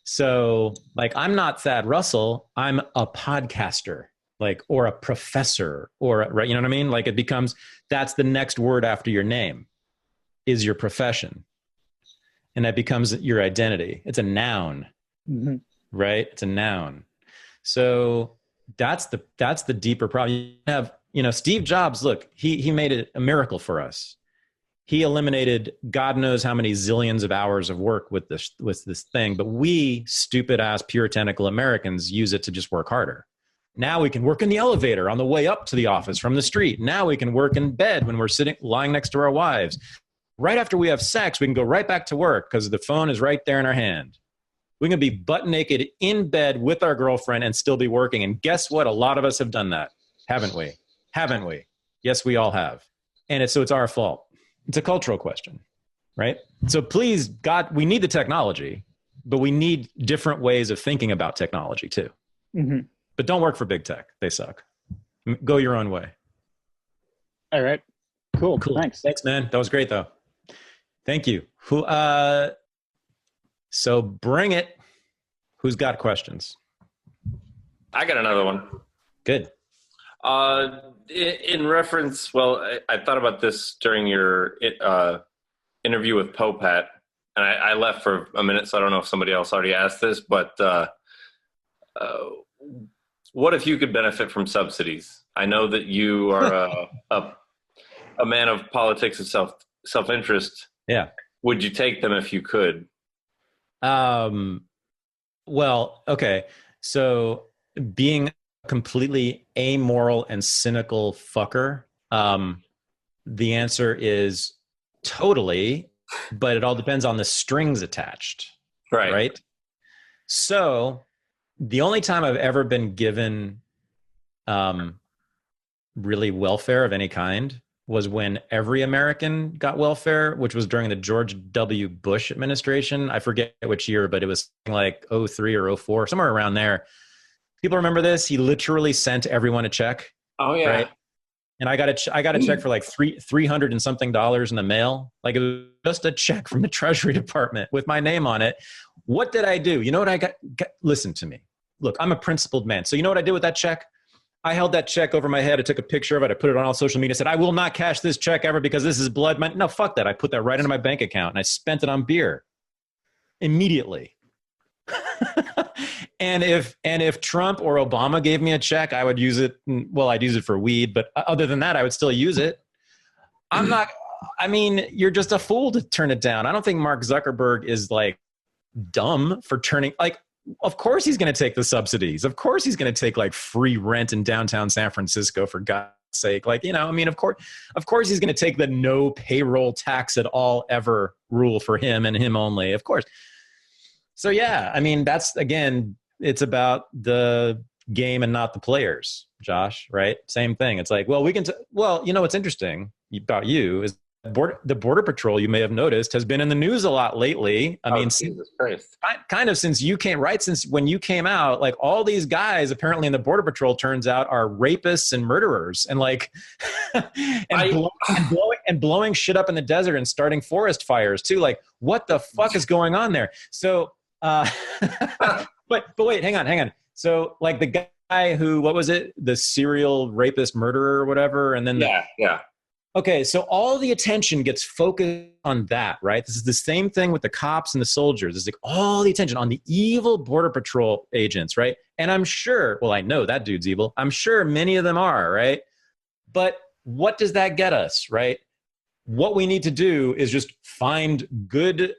So like, I'm not Thad Russell, I'm a podcaster, like, or a professor, or, right, you know what I mean? Like it becomes, that's the next word after your name is your profession. And that becomes your identity. It's a noun, right? It's a noun. So that's the deeper problem. You have You know, Steve Jobs, look, he made it a miracle for us. He eliminated God knows how many zillions of hours of work with this thing, but we stupid ass puritanical Americans use it to just work harder. Now we can work in the elevator on the way up to the office from the street. Now we can work in bed when we're lying next to our wives. Right after we have sex, we can go right back to work because the phone is right there in our hand. We can be butt naked in bed with our girlfriend and still be working. And guess what? A lot of us have done that, haven't we? Haven't we? Yes, we all have. And it's our fault. It's a cultural question, right? So please, God, we need the technology, but we need different ways of thinking about technology too. Mm-hmm. But don't work for big tech. They suck. Go your own way. All right. Cool. Thanks. Thanks, man. That was great, though. Thank you. So bring it. Who's got questions? I got another one. Good. In reference, well, I thought about this during your interview with Popat, and I left for a minute, so I don't know if somebody else already asked this, but what if you could benefit from subsidies? I know that you are a man of politics of self-interest. Yeah. Would you take them if you could? Well, okay. So being a completely amoral and cynical fucker, the answer is totally, but it all depends on the strings attached. Right? So the only time I've ever been given really welfare of any kind was when every American got welfare, which was during the George W. Bush administration. I forget which year, but it was like 03 or 04, somewhere around there. People remember this? He literally sent everyone a check. Oh yeah. Right? And I got a check for like $300 and something in the mail. Like it was just a check from the Treasury Department with my name on it. What did I do? You know what I got? Listen to me. Look, I'm a principled man. So you know what I did with that check? I held that check over my head. I took a picture of it. I put it on all social media. I said, I will not cash this check ever because this is blood. No, fuck that. I put that right into my bank account and I spent it on beer immediately. And if Trump or Obama gave me a check, I would use it. Well, I'd use it for weed, but other than that, I would still use it. You're just a fool to turn it down. I don't think Mark Zuckerberg is like dumb for turning, like, of course he's going to take the subsidies. Of course he's going to take like free rent in downtown San Francisco, for God's sake. Like, of course he's going to take the no payroll tax at all ever rule for him and him only, of course. So yeah, that's, again, it's about the game and not the players, Josh, right? Same thing. It's like, well, what's interesting about you is the Border Patrol, you may have noticed, has been in the news a lot lately. Jesus Christ. Kind of since you came, right? Since when you came out, like all these guys apparently in the Border Patrol, turns out, are rapists and murderers and like, blowing shit up in the desert and starting forest fires too. Like, what the fuck is going on there? So, but wait, hang on. So like the guy who, what was it? The serial rapist murderer or whatever. And then yeah. Okay, so all the attention gets focused on that, right? This is the same thing with the cops and the soldiers. It's like all the attention on the evil Border Patrol agents, right? And I'm sure, well, I know that dude's evil. I'm sure many of them are, right? But what does that get us, right? What we need to do is just find good,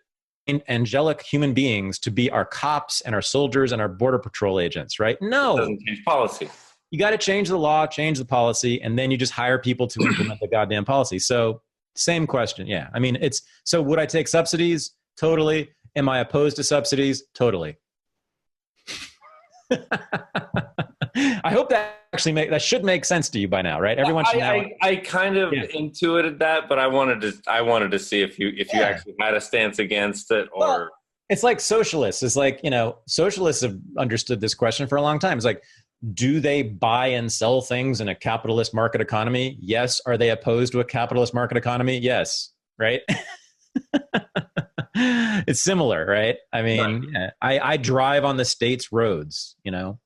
angelic human beings to be our cops and our soldiers and our Border Patrol agents, right? No. It doesn't change policy. You got to change the law, change the policy, and then you just hire people to implement the goddamn policy. So same question. Yeah. So would I take subsidies? Totally. Am I opposed to subsidies? Totally. I hope that that should make sense to you by now, right? Everyone should know. I kind of intuited that, but I wanted to see if you actually had a stance against it, or. Well, it's like socialists. It's like, socialists have understood this question for a long time. It's like, do they buy and sell things in a capitalist market economy? Yes. Are they opposed to a capitalist market economy? Yes. Right. It's similar, right? Yeah, I drive on the state's roads.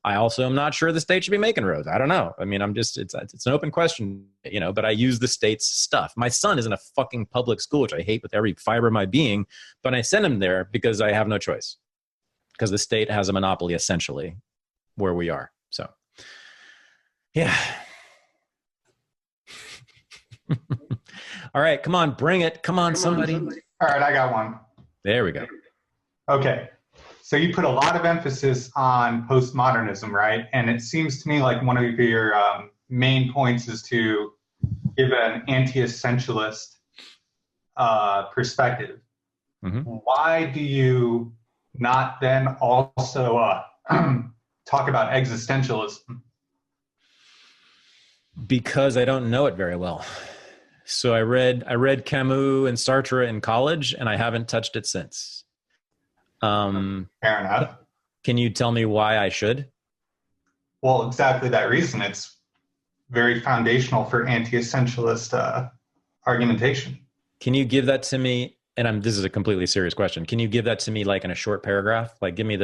I also am not sure the state should be making roads. I don't know. It's an open question, but I use the state's stuff. My son is in a fucking public school, which I hate with every fiber of my being, but I send him there because I have no choice, because the state has a monopoly essentially where we are. So, yeah. All right, come on, bring it. Come on, somebody. All right, I got one. There we go. Okay. So you put a lot of emphasis on postmodernism, right? And it seems to me like one of your main points is to give an anti-essentialist perspective. Mm-hmm. Why do you not then also talk about existentialism? Because I don't know it very well. So I read Camus and Sartre in college, and I haven't touched it since. Fair enough. Can you tell me why I should? Well, exactly that reason. It's very foundational for anti-essentialist argumentation. Can you give that to me? And this is a completely serious question. Can you give that to me like in a short paragraph? Like give me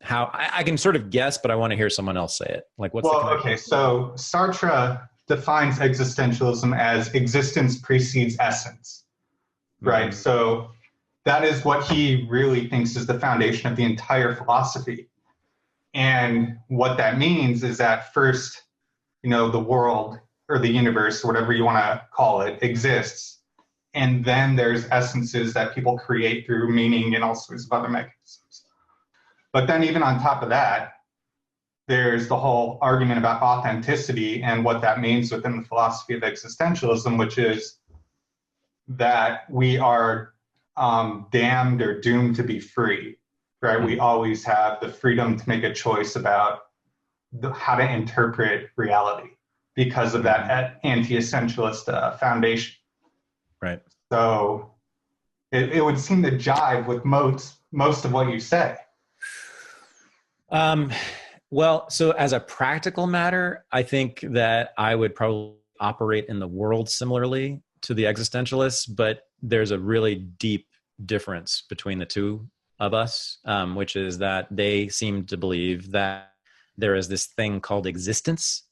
how I can sort of guess, but I want to hear someone else say it. Like what's okay. So Sartre defines existentialism as existence precedes essence, right? Mm-hmm. So that is what he really thinks is the foundation of the entire philosophy. And what that means is that first, the world or the universe, or whatever you want to call it, exists. And then there's essences that people create through meaning and all sorts of other mechanisms. But then even on top of that, there's the whole argument about authenticity and what that means within the philosophy of existentialism, which is that we are damned or doomed to be free, right? Mm-hmm. We always have the freedom to make a choice about how to interpret reality because of that anti-essentialist foundation. Right. So it would seem to jive with most of what you say. Well, so as a practical matter, I think that I would probably operate in the world similarly to the existentialists, but there's a really deep difference between the two of us, which is that they seem to believe that there is this thing called existence,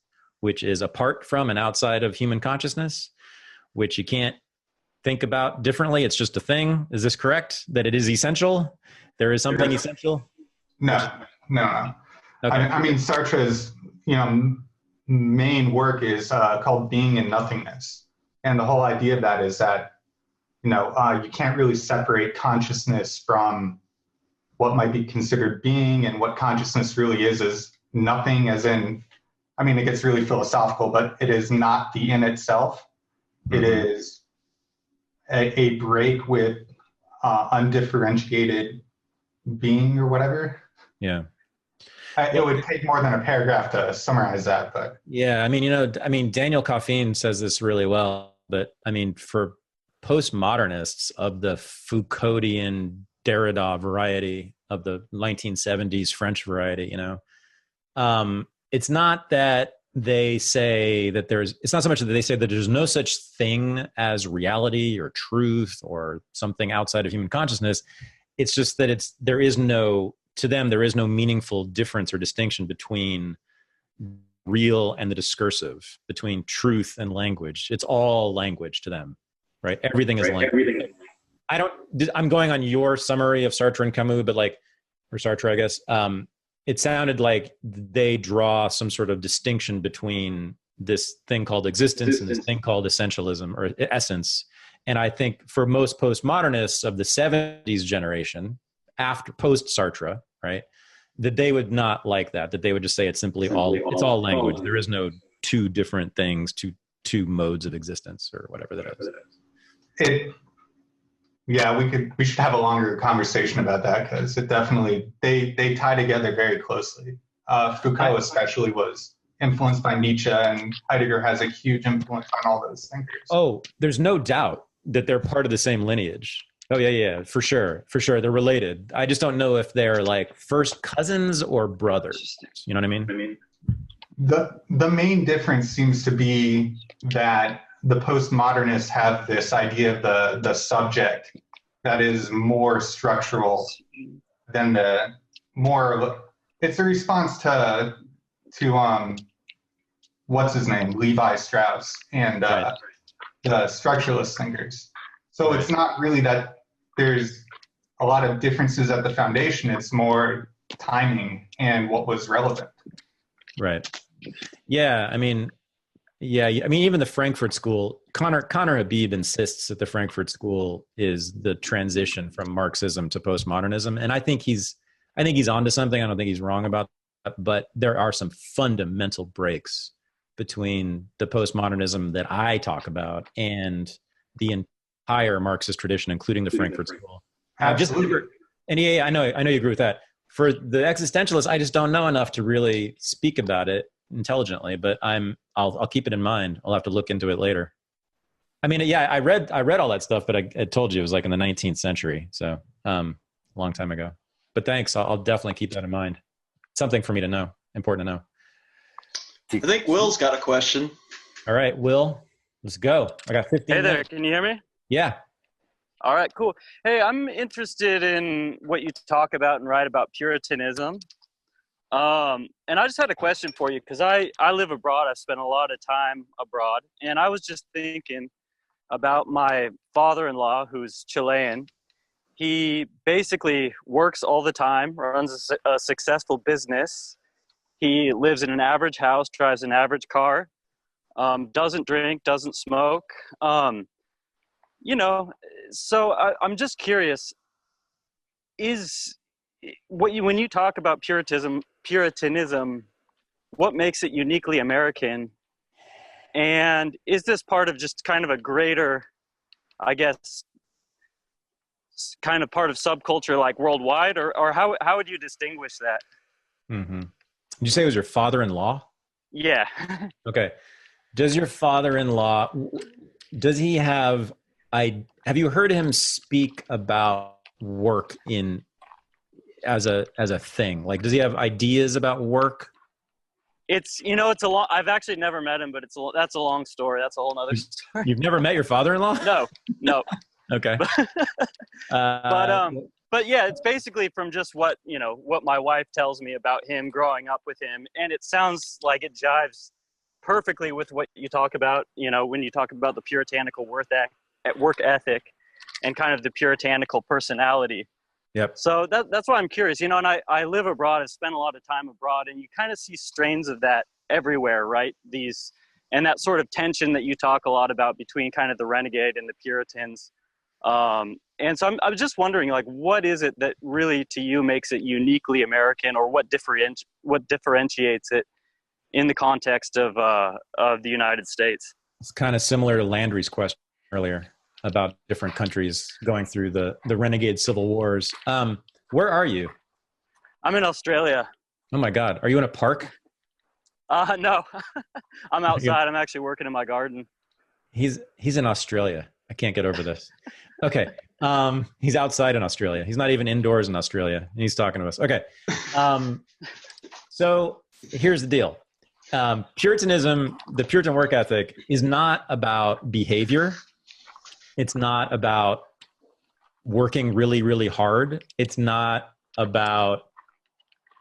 which is apart from and outside of human consciousness, which you can't think about differently. It's just a thing. Is this correct? That it is essential? There is something essential? No. Okay. I mean, Sartre's, main work is called Being and Nothingness. And the whole idea of that is that, you can't really separate consciousness from what might be considered being, and what consciousness really is nothing, as in, it gets really philosophical, but it is not the in itself. Mm-hmm. It is a break with undifferentiated being or whatever. Yeah. It would take more than a paragraph to summarize that, but yeah, Daniel Coffin says this really well, but for postmodernists of the Foucauldian Derrida variety of the 1970s French variety, it's not that they say that it's not so much that they say that there's no such thing as reality or truth or something outside of human consciousness. It's just that to them, there is no meaningful difference or distinction between real and the discursive, between truth and language. It's all language to them, right? Everything is language. I'm going on your summary of Sartre and Camus, but or Sartre, I guess. It sounded like they draw some sort of distinction between this thing called existence and this thing called essentialism or essence. And I think for most postmodernists of the 70s generation, after post-Sartre, right, that they would not like that they would just say it's it's all language. There is no two different things, two modes of existence or whatever that is. Yeah, we should have a longer conversation about that, because it definitely, they tie together very closely. Foucault especially was influenced by Nietzsche, and Heidegger has a huge influence on all those thinkers. Oh, there's no doubt that they're part of the same lineage. Oh yeah, for sure. They're related. I just don't know if they're first cousins or brothers. You know what I mean? The main difference seems to be that the postmodernists have this idea of the subject that is more structural than it's a response to what's his name, Levi Strauss, and the structuralist thinkers. So it's not really that there's a lot of differences at the foundation. It's more timing and what was relevant. Right. Yeah. Yeah, I mean, even the Frankfurt School, Connor Habib insists that the Frankfurt School is the transition from Marxism to postmodernism, and I think he's onto something. I don't think he's wrong about that, but there are some fundamental breaks between the postmodernism that I talk about and the entire Marxist tradition, including the Frankfurt School. Absolutely. I know you agree with that. For the existentialists, I just don't know enough to really speak about it intelligently, but I'll keep it in mind. I'll have to look into it later. I mean, yeah, I read all that stuff, but I told you it was like in the 19th century, so a long time ago. But thanks, I'll definitely keep that in mind. Something for me to know, important to know. I think Will's got a question. All right, Will, let's go. I got 15 Hey there, minutes. can you hear me? Yeah. All right, cool. Hey, I'm interested in what you talk about and write about Puritanism. And I just had a question for you because I live abroad. I've spent a lot of time abroad. And I was just thinking about my father-in-law who's Chilean. He basically works all the time, runs a successful business. He lives in an average house, drives an average car, doesn't drink, doesn't smoke. So I'm just curious, when you talk about Puritanism, what makes it uniquely American? And is this part of just kind of a greater, I guess, kind of part of subculture like worldwide, or how would you distinguish that? Mm-hmm. Did you say it was your father-in-law? Yeah. Okay. Does your father-in-law, does he have you heard him speak about work as a thing? Like, does he have ideas about work? I've actually never met him, but that's a long story. That's a whole nother story. You've never met your father-in-law? No. Okay. But yeah, it's basically from just what my wife tells me about him growing up with him. And it sounds like it jives perfectly with what you talk about, when you talk about the puritanical work ethic and kind of the puritanical personality. Yep. So that's why I'm curious, and I live abroad. I've spent a lot of time abroad, and you kind of see strains of that everywhere, right? And that sort of tension that you talk a lot about between kind of the renegade and the Puritans. And so I was just wondering, like, what is it that really to you makes it uniquely American, or what differentiates it in the context of the United States? It's kind of similar to Landry's question earlier about different countries going through the renegade civil wars. Where are you? I'm in Australia. Oh my God. Are you in a park? No, I'm outside. I'm actually working in my garden. He's in Australia. I can't get over this. Okay. He's outside in Australia. He's not even indoors in Australia. And he's talking to us. Okay. So here's the deal. Puritanism, the Puritan work ethic, is not about behavior. It's not about working really, really hard. It's not about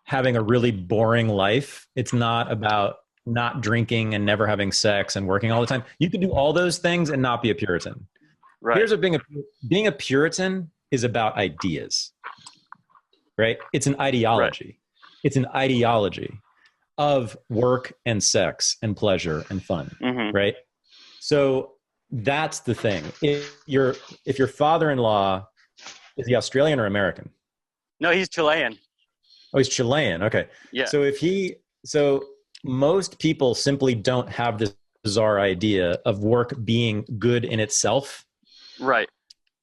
having a really boring life. It's not about not drinking and never having sex and working all the time. You can do all those things and not be a Puritan. Right. Here's what being a Puritan is about: ideas, right? It's an ideology. Right. It's an ideology of work and sex and pleasure and fun, mm-hmm. right? So that's the thing. If your father-in-law, is he Australian or American? No, he's Chilean. Oh, he's Chilean. Okay. Yeah. So most people simply don't have this bizarre idea of work being good in itself. Right.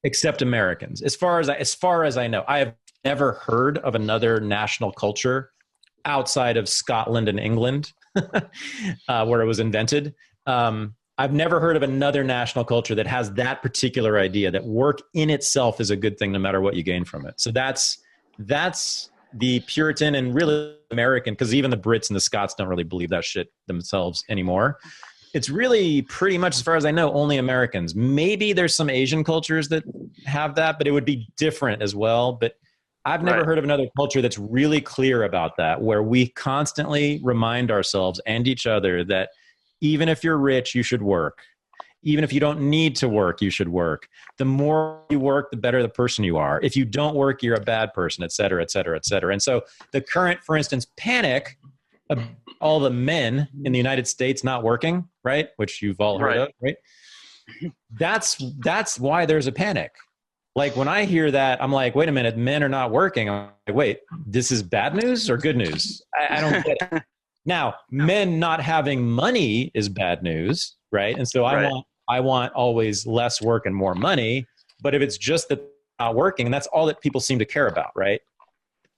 Except Americans. As far as I know, I have never heard of another national culture outside of Scotland and England, where it was invented. I've never heard of another national culture that has that particular idea that work in itself is a good thing no matter what you gain from it. So that's the Puritan and really American, because even the Brits and the Scots don't really believe that shit themselves anymore. It's really pretty much, as far as I know, only Americans. Maybe there's some Asian cultures that have that, but it would be different as well. But I've never heard of another culture that's really clear about that, where we constantly remind ourselves and each other that even if you're rich, you should work. Even if you don't need to work, you should work. The more you work, the better the person you are. If you don't work, you're a bad person, et cetera, et cetera, et cetera. And so the current, for instance, panic of all the men in the United States not working, right? Which you've all heard of, right? That's why there's a panic. Like when I hear that, I'm like, wait a minute, men are not working. I'm like, wait, this is bad news or good news? I don't get it. Now, men not having money is bad news, right? And so I want always less work and more money. But if it's just that not working, and that's all that people seem to care about, right?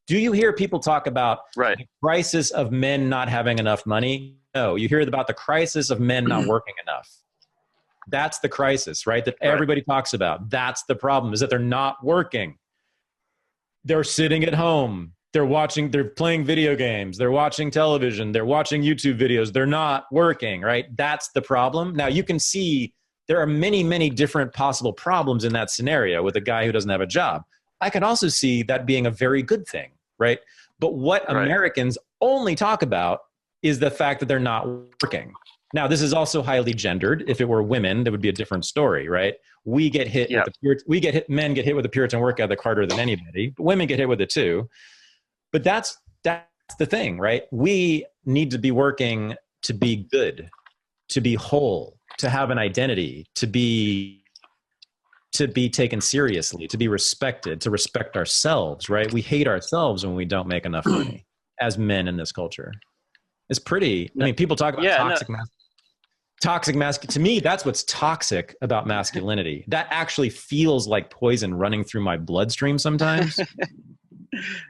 Do you hear people talk about the crisis of men not having enough money? No, you hear about the crisis of men not working enough. That's the crisis, right? That everybody talks about. That's the problem, is that they're not working. They're sitting at home. They're playing video games. They're watching television. They're watching YouTube videos. They're not working, right? That's the problem. Now you can see there are many, many different possible problems in that scenario with a guy who doesn't have a job. I can also see that being a very good thing, right? But what Americans only talk about is the fact that they're not working. Now, this is also highly gendered. If it were women, that would be a different story, right? We get hit men get hit with the Puritan work ethic harder than anybody, but women get hit with it too. But that's the thing, right? We need to be working to be good, to be whole, to have an identity, to be taken seriously, to be respected, to respect ourselves, right? We hate ourselves when we don't make enough money as men in this culture. It's pretty, I mean, people talk about toxic masculinity. To me, that's what's toxic about masculinity. That actually feels like poison running through my bloodstream sometimes,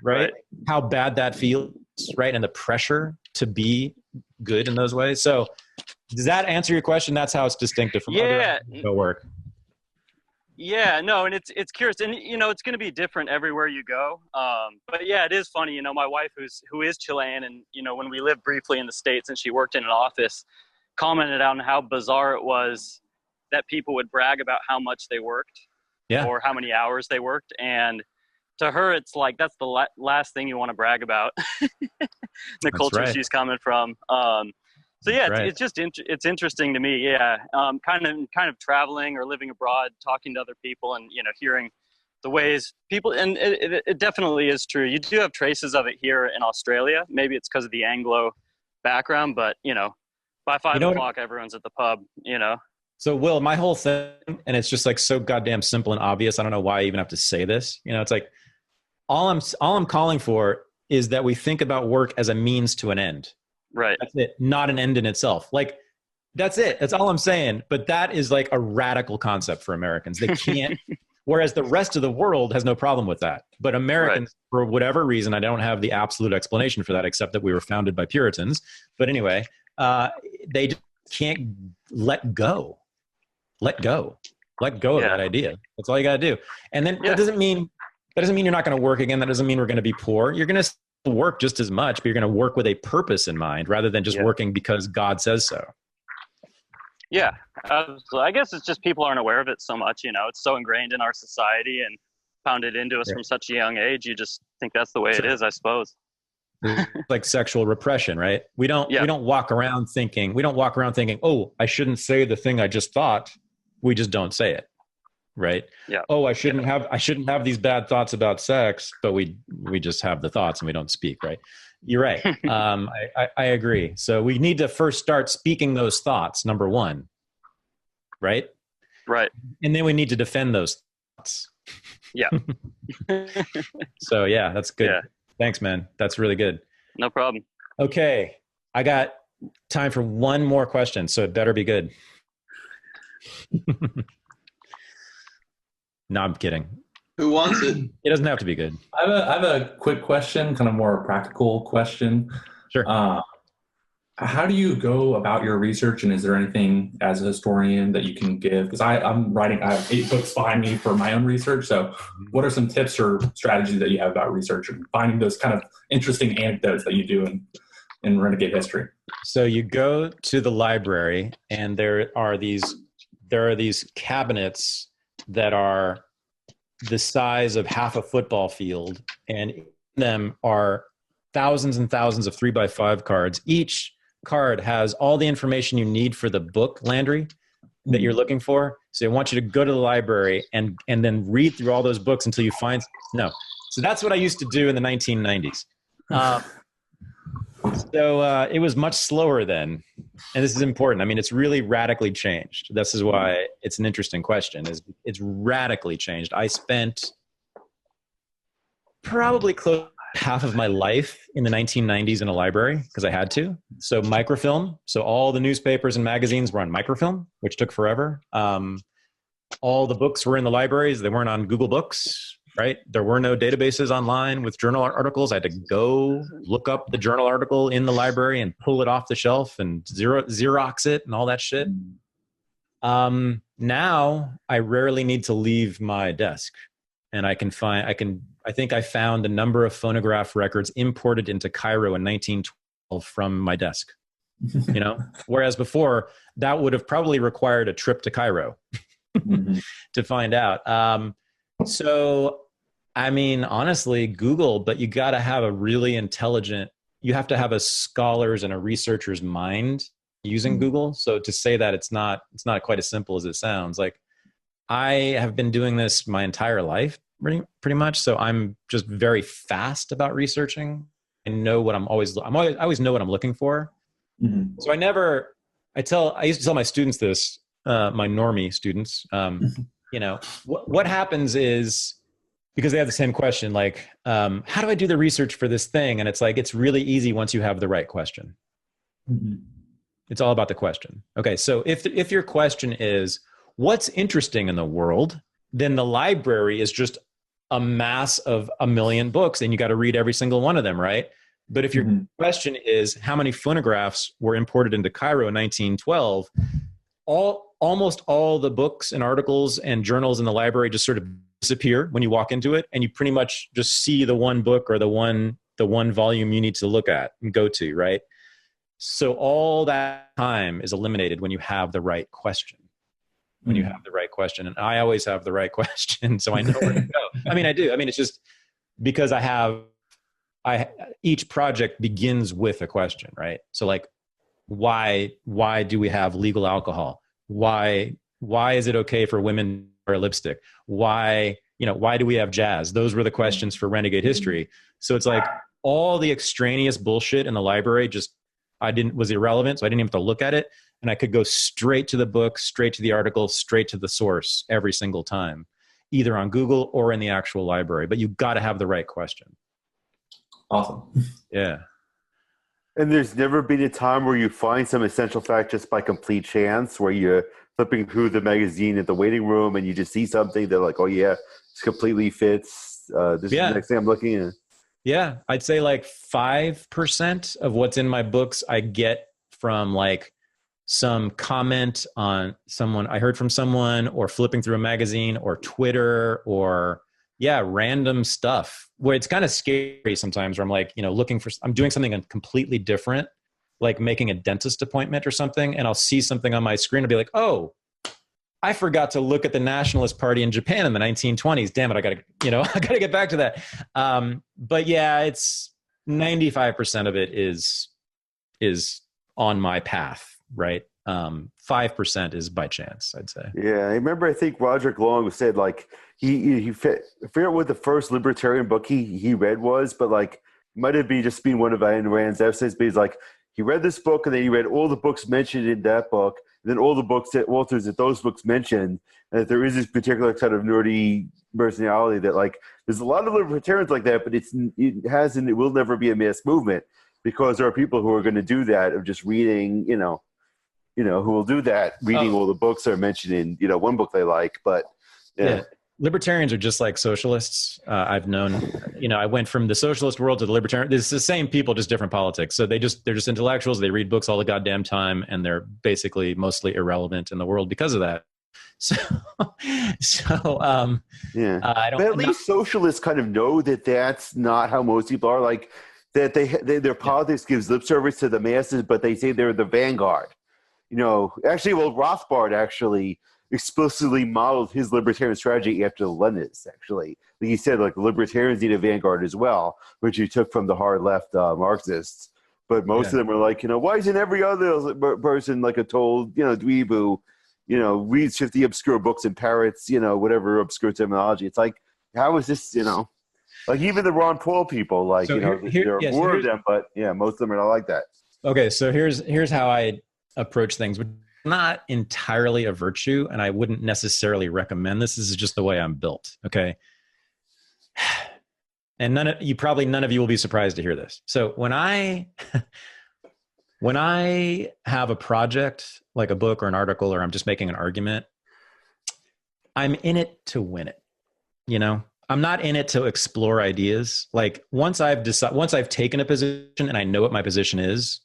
right? How bad that feels, right? And the pressure to be good in those ways. So does that answer your question? That's how it's distinctive from other work. Yeah, no, and it's curious, and it's going to be different everywhere you go. But yeah, it is funny. My wife who is Chilean, and when we lived briefly in the States, and she worked in an office, commented on how bizarre it was that people would brag about how much they worked, or how many hours they worked, and to her, it's like that's the last thing you want to brag about. The culture she's coming from. So yeah, it's interesting to me. Yeah, kind of traveling or living abroad, talking to other people, and hearing the ways people. And it definitely is true. You do have traces of it here in Australia. Maybe it's because of the Anglo background, but by 5 o'clock, everyone's at the pub. So Will, my whole thing, and it's just like so goddamn simple and obvious. I don't know why I even have to say this. It's like all I'm calling for is that we think about work as a means to an end. Right. That's it. Not an end in itself. Like, that's it. That's all I'm saying. But that is like a radical concept for Americans. They can't, whereas the rest of the world has no problem with that. But Americans, for whatever reason, I don't have the absolute explanation for that, except that we were founded by Puritans. But anyway, they just can't let go of that idea. That's all you got to do. And then that doesn't mean you're not going to work again. That doesn't mean we're going to be poor. You're going to work just as much, but you're going to work with a purpose in mind rather than just working because God says so. Yeah. So I guess it's just people aren't aware of it so much. It's so ingrained in our society and pounded into us from such a young age. You just think that's the way it is, I suppose. Like sexual repression, right? We don't walk around thinking, oh, I shouldn't say the thing I just thought. We just don't say it. Right. Yeah. Oh, I shouldn't have these bad thoughts about sex, but we just have the thoughts and we don't speak. Right. You're right. I agree. So we need to first start speaking those thoughts. Number one. Right. Right. And then we need to defend those thoughts. Yeah. So yeah, that's good. Yeah. Thanks, man. That's really good. No problem. Okay. I got time for one more question. So it better be good. No, I'm kidding. Who wants it? It doesn't have to be good. I have a quick question, kind of more practical question. Sure. How do you go about your research, and is there anything as a historian that you can give? Because I have 8 books behind me for my own research. So what are some tips or strategies that you have about research and finding those kind of interesting anecdotes that you do in Renegade history? So you go to the library, and there are these cabinets that are the size of half a football field, and in them are thousands and thousands of 3x5 cards. Each card has all the information you need for the book, Landry, that you're looking for. So I want you to go to the library and then read through all those books until you find So that's what I used to do in the 1990s. So it was much slower then, and this is important. I mean, it's really radically changed. This is why it's an interesting question. Is it's radically changed. I spent probably close to half of my life in the 1990s in a library because I had to. So microfilm. So all the newspapers and magazines were on microfilm, which took forever. All the books were in the libraries. They weren't on Google Books, right? There were no databases online with journal articles. I had to go look up the journal article in the library and pull it off the shelf and Xerox it and all that shit. Now I rarely need to leave my desk, and I think I found a number of phonograph records imported into Cairo in 1912 from my desk, you know, whereas before that would have probably required a trip to Cairo to find out. So, I mean, honestly, Google, but you got to have a really intelligent, you have to have a scholar's and a researcher's mind using Google. So to say that it's not quite as simple as it sounds. Like, I have been doing this my entire life, pretty much. So I'm just very fast about researching and know what I always know what I'm looking for. So I used to tell my students this, my normie students, you know, what happens is, because they have the same question, like, how do I do the research for this thing? And it's like, it's really easy once you have the right question. It's all about the question. Okay. So if your question is, what's interesting in the world, then the library is just a mass of 1 million books and you got to read every single one of them, right? But if your question is, how many phonographs were imported into Cairo in 1912, almost all the books and articles and journals in the library just sort of disappear when you walk into it, and you pretty much just see the one book or the one volume you need to look at and go to, right? So all that time is eliminated when you have the right question. When you have the right question, and I always have the right question, so I know where to go. I mean, I do. I mean, it's just because each project begins with a question, right? So like, why do we have legal alcohol? Why is it okay for women to wear lipstick? Why do we have jazz? Those were the questions for Renegade History. So it's like all the extraneous bullshit in the library was irrelevant, so I didn't even have to look at it. And I could go straight to the book, straight to the article, straight to the source every single time, either on Google or in the actual library. But you've got to have the right question. Awesome. Yeah. And there's never been a time where you find some essential fact just by complete chance, where you're flipping through the magazine at the waiting room and you just see something that like, oh yeah, this completely fits. This is the next thing I'm looking at. Yeah. I'd say like 5% of what's in my books I get from like some comment on someone I heard from someone, or flipping through a magazine, or Twitter, or random stuff where it's kind of scary sometimes, where I'm like, you know, I'm doing something completely different, like making a dentist appointment or something. And I'll see something on my screen. I'll be like, oh, I forgot to look at the Nationalist Party in Japan in the 1920s. Damn it. I gotta get back to that. But yeah, it's 95% of it is on my path. Right. 5% is by chance, I'd say. Yeah. I remember, I think Roderick Long said like, I forget what the first libertarian book he read was, but like, might have just been one of Ayn Rand's essays, but he's like, he read this book and then he read all the books mentioned in that book, and then all the books that authors that those books mentioned, and that there is this particular kind of nerdy personality that like, there's a lot of libertarians like that, but it has and it will never be a mass movement, because there are people who are going to do that of just reading, who will do that, reading all the books that are mentioned in, one book they like, but yeah. Libertarians are just like socialists. I've known, I went from the socialist world to the libertarian. It's the same people, just different politics. So they're just intellectuals. They read books all the goddamn time, and they're basically mostly irrelevant in the world because of that. I don't. But at least socialists kind of know that that's not how most people are. Like that their politics gives lip service to the masses, but they say they're the vanguard. Rothbard actually explicitly modeled his libertarian strategy after the Leninists, actually. Like he said, like, libertarians need a vanguard as well, which he took from the hard left Marxists. But most of them were like, why isn't every other person like a total, dweeb who, reads 50 obscure books and parrots, whatever obscure terminology. It's like, how is this, like even the Ron Paul people, like, there are more of them, but most of them are not like that. Okay, so here's how I approach things, but not entirely a virtue, and I wouldn't necessarily recommend this. This is just the way I'm built. Okay. And none of you will be surprised to hear this. So when I have a project like a book or an article, or I'm just making an argument, I'm in it to win it. You know, I'm not in it to explore ideas. Like once I've taken a position and I know what my position is,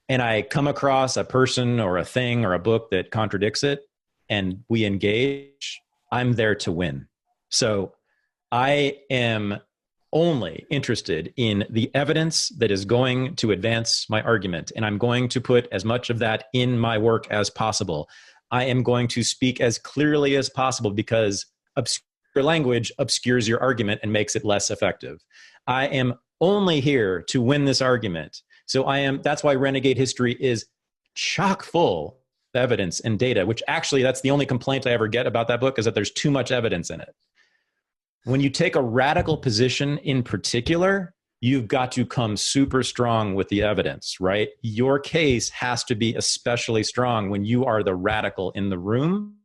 and I come across a person or a thing or a book that contradicts it, and we engage, I'm there to win. So I am only interested in the evidence that is going to advance my argument, and I'm going to put as much of that in my work as possible. I am going to speak as clearly as possible, because obscure language obscures your argument and makes it less effective. I am only here to win this argument. So that's why Renegade History is chock full of evidence and data, which actually that's the only complaint I ever get about that book, is that there's too much evidence in it. When you take a radical position in particular, you've got to come super strong with the evidence, right? Your case has to be especially strong when you are the radical in the room,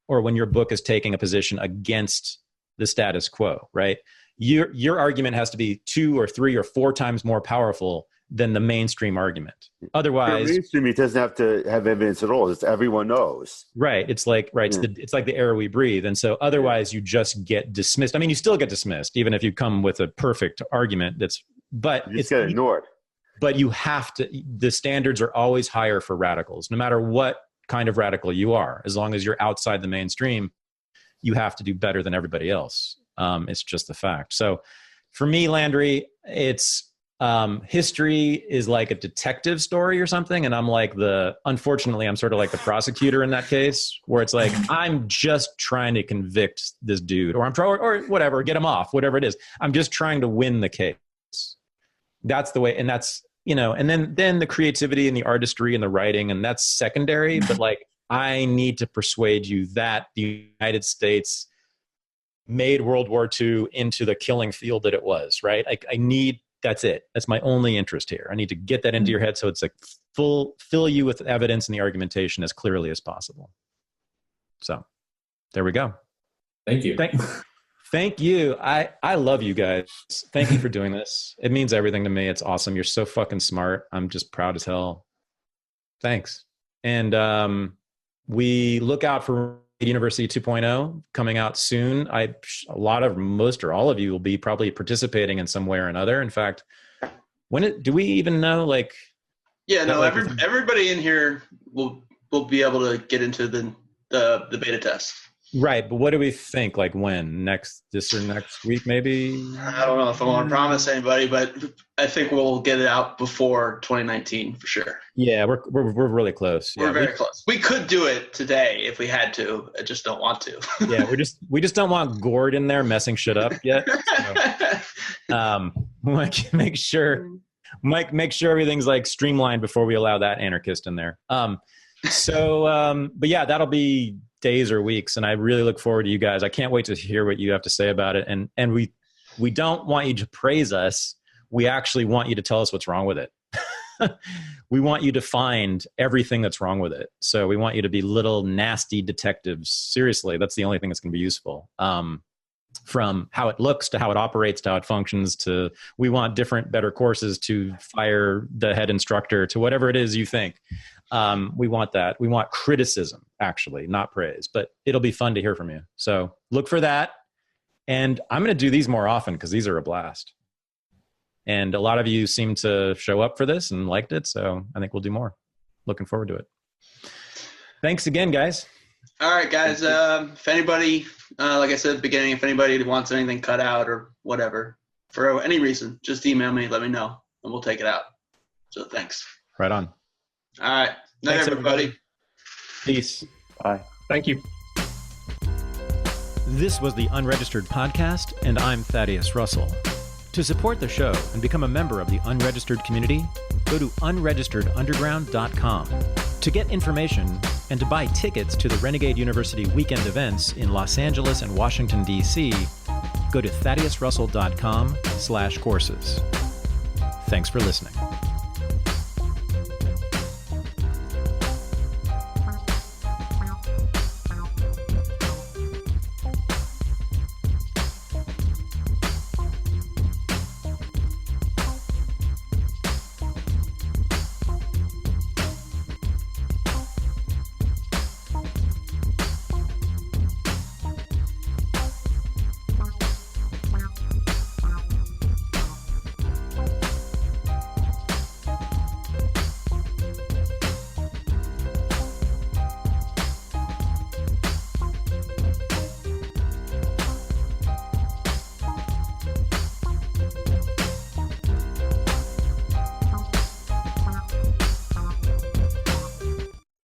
or when your book is taking a position against the status quo, right? Your argument has to be 2 or 3 or 4 times more powerful than the mainstream argument. Otherwise, mainstream, it doesn't have to have evidence at all. It's everyone knows. Right. It's like it's like the air we breathe. And so otherwise you just get dismissed. I mean, you still get dismissed, even if you come with a perfect argument. But you just get ignored. But you have to. The standards are always higher for radicals, no matter what kind of radical you are. As long as you're outside the mainstream, you have to do better than everybody else. It's just the fact. So for me, Landry, it's history is like a detective story or something, and unfortunately I'm sort of like the prosecutor in that case, where it's like I'm just trying to convict this dude, or or whatever, get him off, whatever it is. I'm just trying to win the case. That's the way, and that's, and then the creativity and the artistry and the writing, and that's secondary. But like, I need to persuade you that the United States made World War II into the killing field that it was, right? That's it. That's my only interest here. I need to get that into your head, so it's like fill you with evidence and the argumentation as clearly as possible. So there we go. Thank you. Thank you. I love you guys. Thank you for doing this. It means everything to me. It's awesome. You're so fucking smart. I'm just proud as hell. Thanks. And we look out for University 2.0 coming out soon. Most or all of you will be probably participating in some way or another. In fact, do we even know? Like, yeah, no, everybody in here will be able to get into the beta test. Right, but what do we think? Like when? This or next week, maybe? I don't know if I want to promise anybody, but I think we'll get it out before 2019 for sure. Yeah, we're really close. We're very close. We could do it today if we had to. I just don't want to. Yeah, we just don't want Gord in there messing shit up yet. So, make sure everything's like streamlined before we allow that anarchist in there. But yeah, that'll be days or weeks, and I really look forward to you guys. I can't wait to hear what you have to say about it. And we don't want you to praise us. We actually want you to tell us what's wrong with it. We want you to find everything that's wrong with it. So we want you to be little nasty detectives. Seriously, that's the only thing that's going to be useful. From how it looks to how it operates to how it functions to we want different, better courses to fire the head instructor to whatever it is you think. We want that. We want criticism, actually, not praise, but it'll be fun to hear from you. So look for that. And I'm going to do these more often because these are a blast. And a lot of you seem to show up for this and liked it. So I think we'll do more. Looking forward to it. Thanks again, guys. All right, guys. If anybody, like I said at the beginning, if anybody wants anything cut out or whatever, for any reason, just email me, let me know, and we'll take it out. So thanks. Right on. All right. Night, thanks, everybody. Peace. Bye. Thank you. This was the Unregistered Podcast, and I'm Thaddeus Russell. To support the show and become a member of the unregistered community, go to unregisteredunderground.com. To get information and to buy tickets to the Renegade University weekend events in Los Angeles and Washington, D.C., go to thaddeusrussell.com/courses. Thanks for listening.